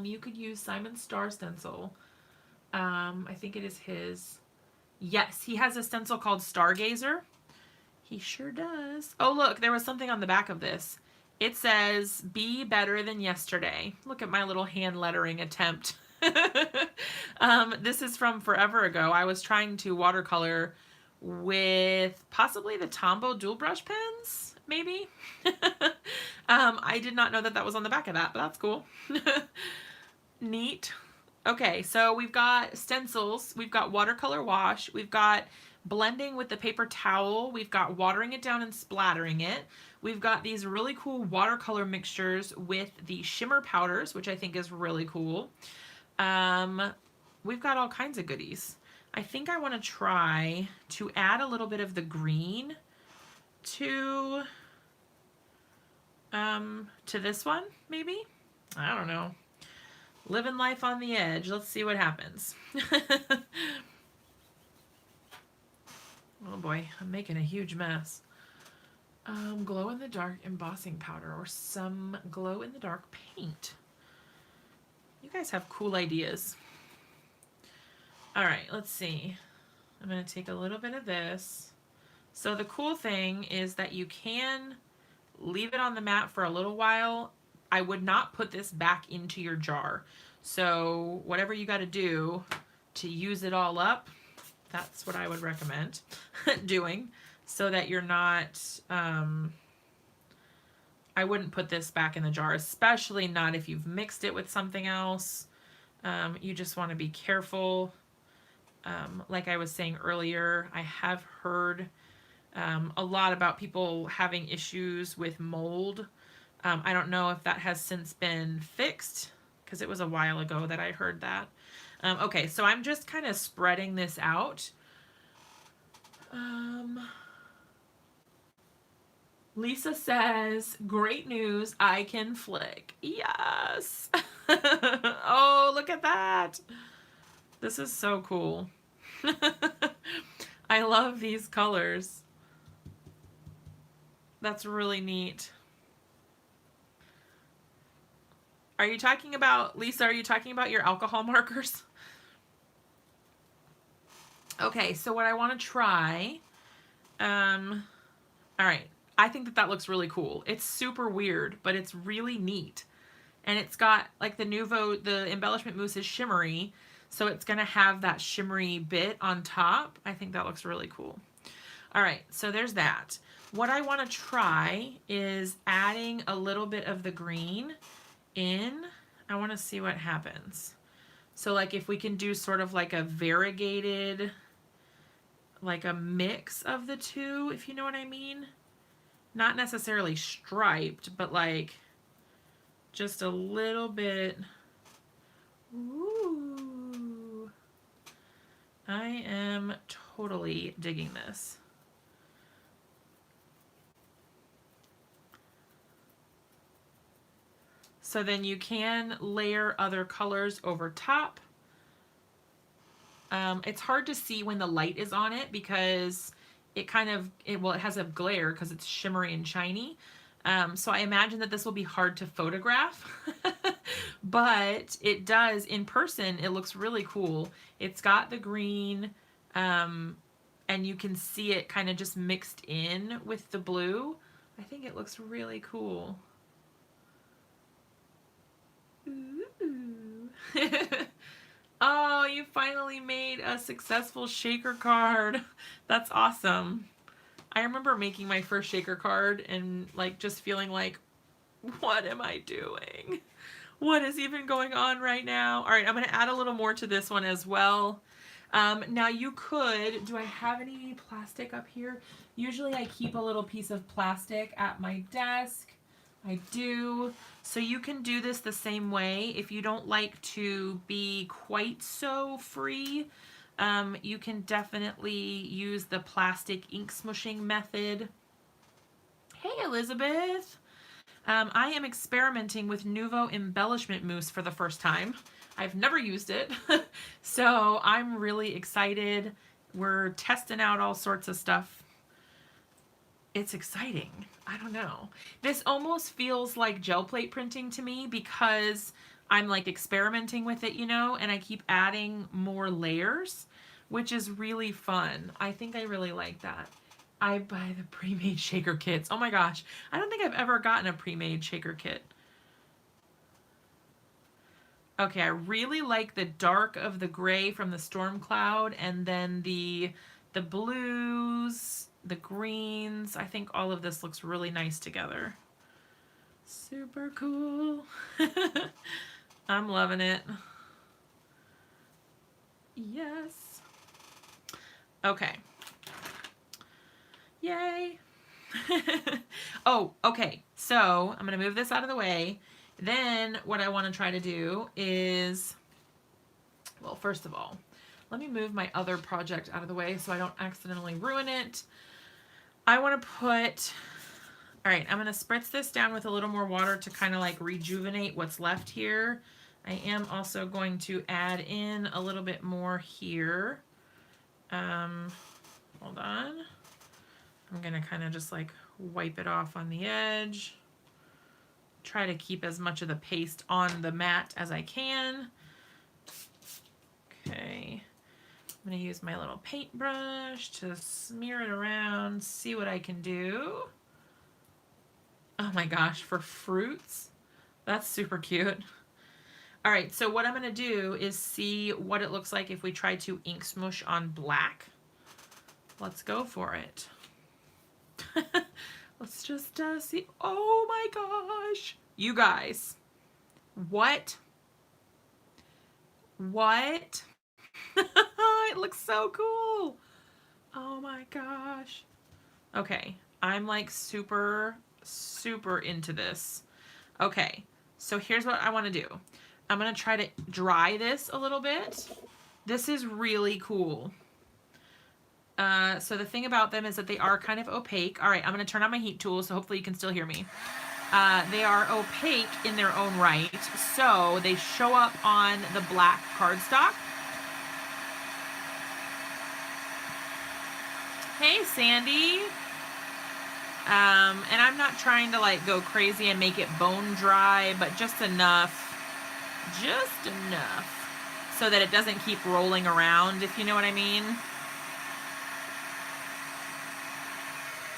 You could use Simon's Star stencil. I think it is his. Yes, he has a stencil called Stargazer. He sure does. Oh, look, there was something on the back of this. It says, be better than yesterday. Look at my little hand lettering attempt. This is from forever ago. I was trying to watercolor with possibly the Tombow dual brush pens, maybe. I did not know that that was on the back of that, but that's cool. Neat. Okay, so we've got stencils, we've got watercolor wash, we've got blending with the paper towel, we've got watering it down and splattering it. We've got these really cool watercolor mixtures with the shimmer powders, which I think is really cool. We've got all kinds of goodies. I think I want to try to add a little bit of the green to this one, maybe? I don't know. Living life on the edge. Let's see what happens. Oh boy, I'm making a huge mess. Glow-in-the-dark embossing powder or some glow-in-the-dark paint. You guys have cool ideas. All right, let's see. I'm going to take a little bit of this. So the cool thing is that you can leave it on the mat for a little while. I would not put this back into your jar. So whatever you got to do to use it all up, that's what I would recommend doing, so that you're not, I wouldn't put this back in the jar, especially not if you've mixed it with something else. You just want to be careful. Like I was saying earlier, I have heard a lot about people having issues with mold. I don't know if that has since been fixed, because it was a while ago that I heard that. Okay, so I'm just kind of spreading this out. Lisa says, great news, I can flick. Yes. Oh, look at that. This is so cool. I love these colors. That's really neat. Are you talking about, Lisa, are you talking about your alcohol markers? Okay, so what I want to try, all right, I think that that looks really cool. It's super weird, but it's really neat. And it's got, like, the embellishment mousse is shimmery, so it's going to have that shimmery bit on top. I think that looks really cool. All right, so there's that. What I want to try is adding a little bit of the green in. I want to see what happens. So like if we can do sort of like a variegated, like a mix of the two, if you know what I mean. Not necessarily striped, but like just a little bit. Ooh. I am totally digging this. So then you can layer other colors over top. It's hard to see when the light is on it because it kind of, it has a glare because it's shimmery and shiny. So I imagine that this will be hard to photograph, but it does, in person, it looks really cool. It's got the green, and you can see it kind of just mixed in with the blue. I think it looks really cool. Ooh. Oh, you finally made a successful shaker card. That's awesome. I remember making my first shaker card and like just feeling like, what am I doing? What is even going on right now? All right, I'm going to add a little more to this one as well. Now you could, do I have any plastic up here? Usually I keep a little piece of plastic at my desk. I do. So you can do this the same way. If you don't like to be quite so free, you can definitely use the plastic ink smushing method. Hey, Elizabeth. I am experimenting with Nuvo Embellishment Mousse for the first time. I've never used it, so I'm really excited. We're testing out all sorts of stuff. It's exciting. I don't know. This almost feels like gel plate printing to me because I'm like experimenting with it, you know, and I keep adding more layers, which is really fun. I think I really like that. I buy the pre-made shaker kits. Oh my gosh. I don't think I've ever gotten a pre-made shaker kit. Okay, I really like the dark of the gray from the storm cloud, and then the blues, the greens. I think all of this looks really nice together. Super cool. I'm loving it. Yes. Okay. Yay. Oh, okay. So I'm going to move this out of the way. Then what I want to try to do is, well, first of all, let me move my other project out of the way so I don't accidentally ruin it. I want to put, all right, I'm going to spritz this down with a little more water to kind of like rejuvenate what's left here. I am also going to add in a little bit more here. Hold on. I'm going to kind of just like wipe it off on the edge. Try to keep as much of the paste on the mat as I can. Okay. I'm going to use my little paintbrush to smear it around, see what I can do. Oh my gosh, for fruits? That's super cute. All right, so what I'm going to do is see what it looks like if we try to ink smoosh on black. Let's go for it. Let's just see. Oh my gosh. You guys. What? What? It looks so cool. Oh my gosh. Okay. I'm like super into this. Okay. So here's what I want to do. I'm going to try to dry this a little bit. This is really cool. So the thing about them is that they are kind of opaque. All right, I'm going to turn on my heat tool, so hopefully you can still hear me. They are opaque in their own right, so they show up on the black cardstock. Hey, Sandy. And I'm not trying to like go crazy and make it bone dry, but just enough so that it doesn't keep rolling around, if you know what I mean.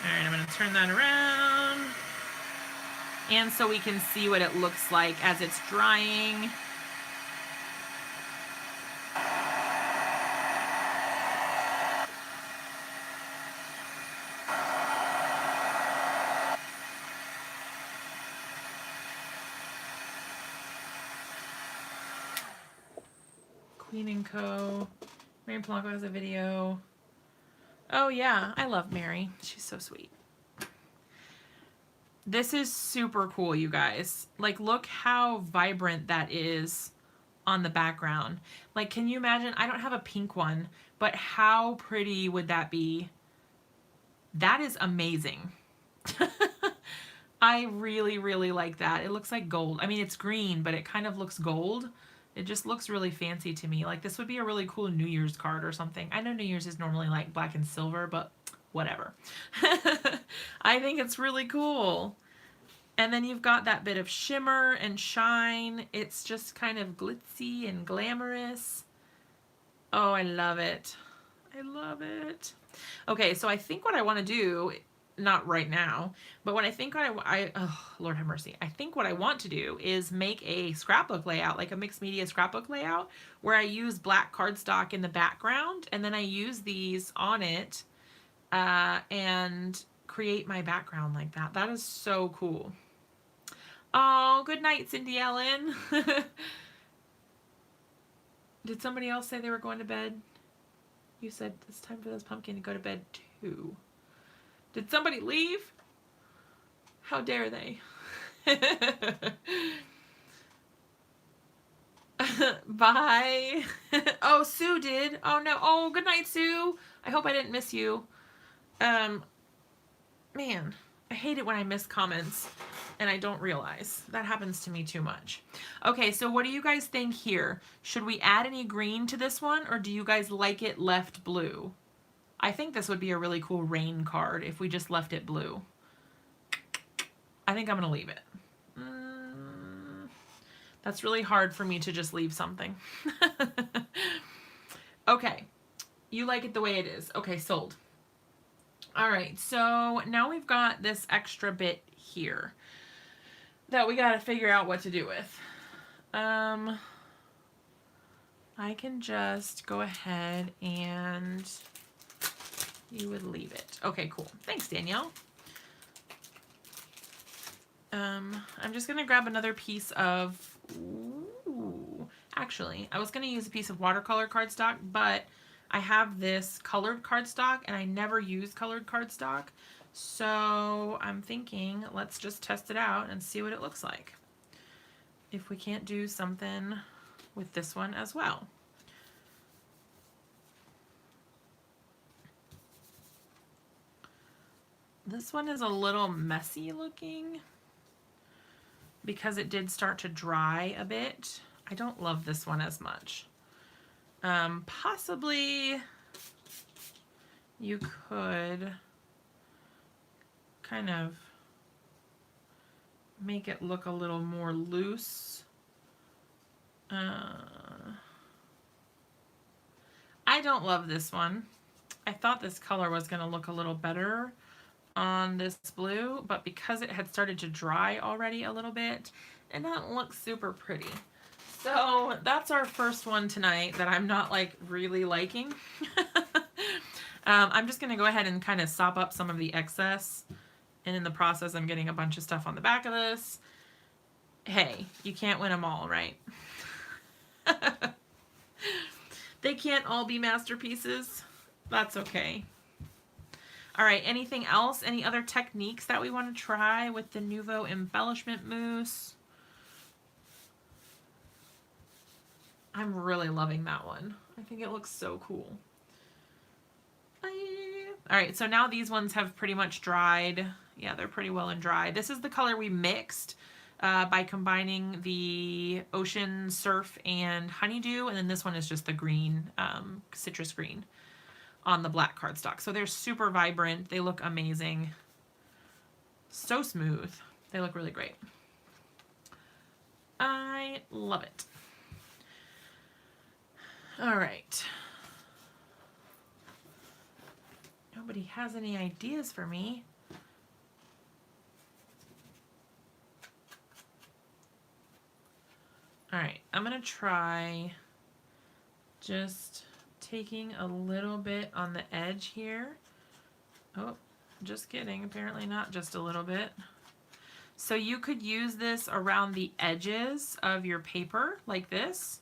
All right, I'm going to turn that around. And so we can see what it looks like as it's drying. Queen & Co. Mary Polanco has a video. Oh yeah, I love Mary. She's so sweet. This is super cool, you guys. Like, look how vibrant that is on the background. Like, can you imagine? I don't have a pink one, but how pretty would that be? That is amazing. I really, really like that. It looks like gold. I mean, it's green, but it kind of looks gold. It just looks really fancy to me. Like, this would be a really cool New Year's card or something. I know New Year's is normally like black and silver, but whatever. I think it's really cool. And then you've got that bit of shimmer and shine. It's just kind of glitzy and glamorous. Oh, I love it. I love it. Okay, so I think what I want to do, not right now, but when I think oh, Lord have mercy. I think what I want to do is make a scrapbook layout, like a mixed media scrapbook layout, where I use black cardstock in the background, and then I use these on it and create my background like that. That is so cool. Oh, good night, Cindy Ellen. Did somebody else say they were going to bed? You said it's time for this pumpkin to go to bed too. Did somebody leave? How dare they? Bye. Oh, Sue did. Oh no. Oh, good night, Sue. I hope I didn't miss you. Man, I hate it when I miss comments and I don't realize. That happens to me too much. Okay, so what do you guys think here? Should we add any green to this one, or do you guys like it left blue? I think this would be a really cool rain card if we just left it blue. I think I'm gonna leave it. That's really hard for me to just leave something. Okay, you like it the way it is. Okay, sold. All right, so now we've got this extra bit here that we got to figure out what to do with. I can just go ahead and you would leave it. Okay, cool. Thanks, Danielle. I'm just gonna grab another piece of, ooh, actually, I was gonna use a piece of watercolor cardstock, but I have this colored cardstock and I never use colored cardstock. So I'm thinking, let's just test it out and see what it looks like. If we can't do something with this one as well. This one is a little messy looking because it did start to dry a bit. I don't love this one as much. Possibly you could kind of make it look a little more loose. I don't love this one. I thought this color was going to look a little better on this blue, but because it had started to dry already a little bit, it doesn't look super pretty. So that's our first one tonight that I'm not like really liking. I'm just going to go ahead and kind of sop up some of the excess. And in the process, I'm getting a bunch of stuff on the back of this. Hey, you can't win them all, right? They can't all be masterpieces. That's okay. All right, anything else? Any other techniques that we want to try with the Nuvo embellishment mousse? I'm really loving that one. I think it looks so cool. All right, so now these ones have pretty much dried. Yeah, they're pretty well and dry. This is the color we mixed by combining the ocean surf and honeydew, and then this one is just the green, citrus green on the black cardstock. So they're super vibrant. They look amazing. So smooth. They look really great. I love it. All right. Nobody has any ideas for me. All right, I'm gonna try just taking a little bit on the edge here. Oh, just kidding, apparently not just a little bit. So you could use this around the edges of your paper like this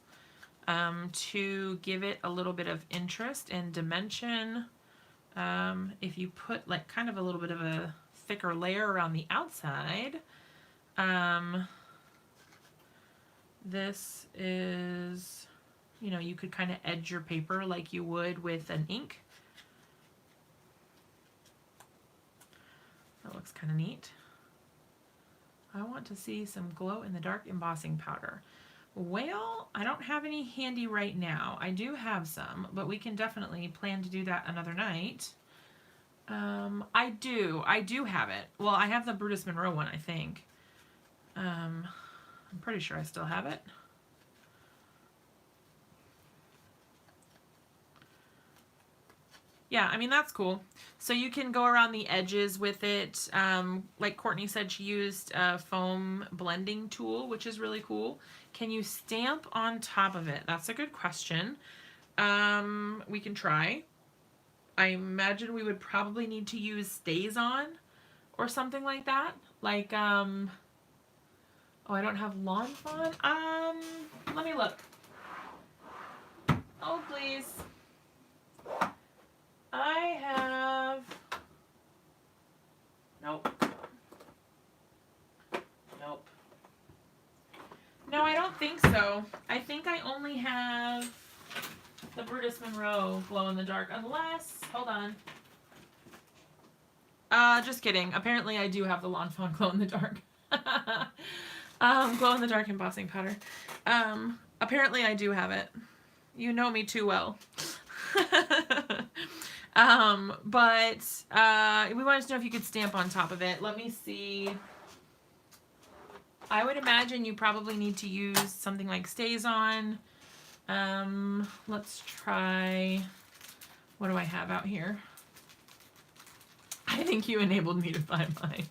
to give it a little bit of interest and dimension. If you put like kind of a little bit of a thicker layer around the outside, this is, you know, you could kind of edge your paper like you would with an ink. That looks kind of neat. I want to see some glow in the dark embossing powder. Well, I don't have any handy right now. I do have some, but we can definitely plan to do that another night. I do have it. Well, I have the Brutus Monroe one, I think. I'm pretty sure I still have it. Yeah, I mean, that's cool. So you can go around the edges with it. Like Courtney said, she used a foam blending tool, which is really cool. Can you stamp on top of it? That's a good question. We can try. I imagine we would probably need to use StazOn or something like that. Like, oh, I don't have Lawn Fawn. Let me look. Oh, please. I have, nope. Nope. No, I don't think so. I think I only have the Brutus Monroe glow in the dark, unless, hold on. Just kidding. Apparently I do have the Lawn Fawn glow in the dark. Glow in the dark embossing powder. Apparently I do have it. You know me too well. But we wanted to know if you could stamp on top of it. Let me see. I would imagine you probably need to use something like StazOn. Let's try, what do I have out here? I think you enabled me to find mine.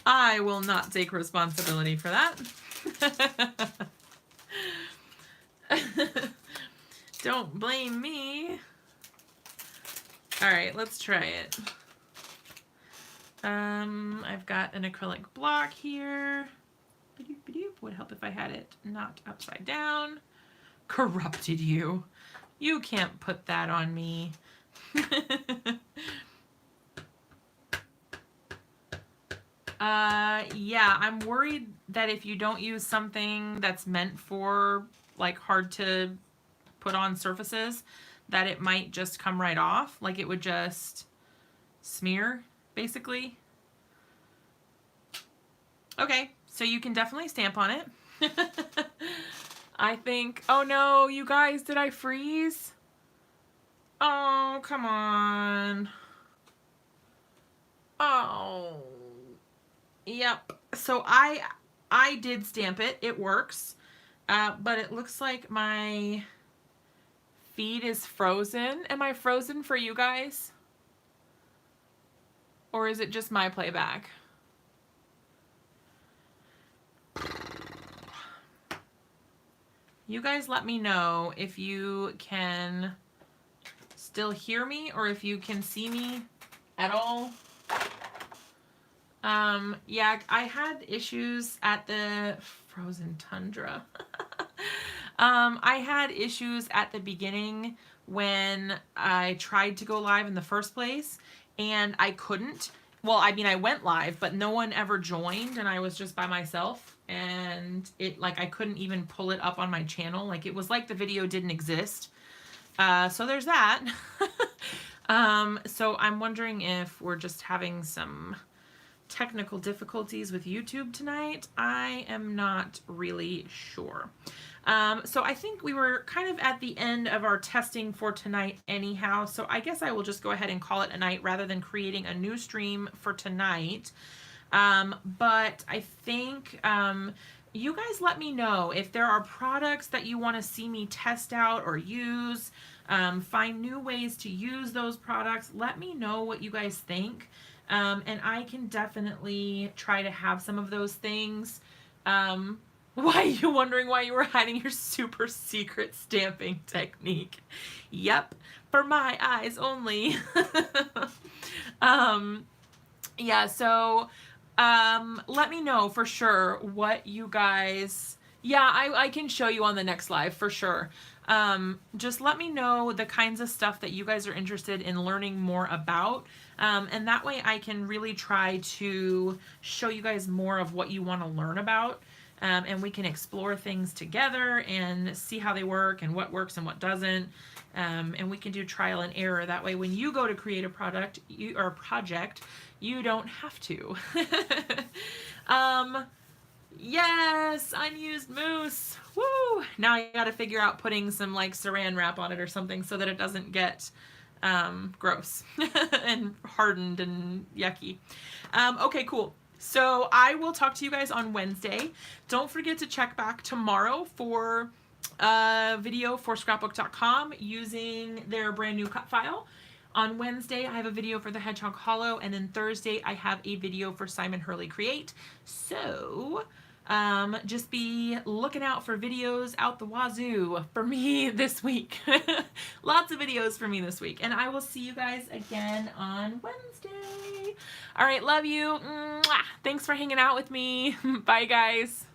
I will not take responsibility for that. Don't blame me. All right, let's try it. I've got an acrylic block here. Would help if I had it not upside down. Corrupted you. You can't put that on me. Yeah, I'm worried that if you don't use something that's meant for like hard to put on surfaces, that it might just come right off. Like it would just smear, basically. Okay, so you can definitely stamp on it. I think, oh no, you guys, did I freeze? Oh, come on. Oh. Yep. So I did stamp it. It works. But it looks like my feed is frozen. Am I frozen for you guys? Or is it just my playback? You guys let me know if you can still hear me or if you can see me at all. Yeah, I had issues at the frozen tundra. I had issues at the beginning when I tried to go live in the first place and I couldn't. Well, I mean, I went live, but no one ever joined and I was just by myself and it like I couldn't even pull it up on my channel. Like it was like the video didn't exist. So there's that. So I'm wondering if we're just having some technical difficulties with YouTube tonight. I am not really sure. So I think we were kind of at the end of our testing for tonight anyhow, so I guess I will just go ahead and call it a night rather than creating a new stream for tonight. But I think you guys let me know if there are products that you want to see me test out or use, find new ways to use those products. Let me know what you guys think. And I can definitely try to have some of those things. Why are you wondering why you were hiding your super secret stamping technique? Yep, for my eyes only. Yeah, so let me know for sure what you guys... Yeah, I can show you on the next live for sure. Just let me know the kinds of stuff that you guys are interested in learning more about. And that way I can really try to show you guys more of what you want to learn about. And we can explore things together and see how they work and what works and what doesn't. And we can do trial and error. That way when you go to create a product or project, you don't have to. Yes, unused mousse. Woo! Now I gotta figure out putting some like saran wrap on it or something so that it doesn't get gross and hardened and yucky. Okay, cool. So I will talk to you guys on Wednesday. Don't forget to check back tomorrow for a video for scrapbook.com using their brand new cut file. On Wednesday, I have a video for the Hedgehog Hollow, and then Thursday, I have a video for Simon Hurley Create. So just be looking out for videos out the wazoo for me this week. Lots of videos for me this week, and I will see you guys again on Wednesday. All right, love you. Mwah. Thanks for hanging out with me. Bye, guys.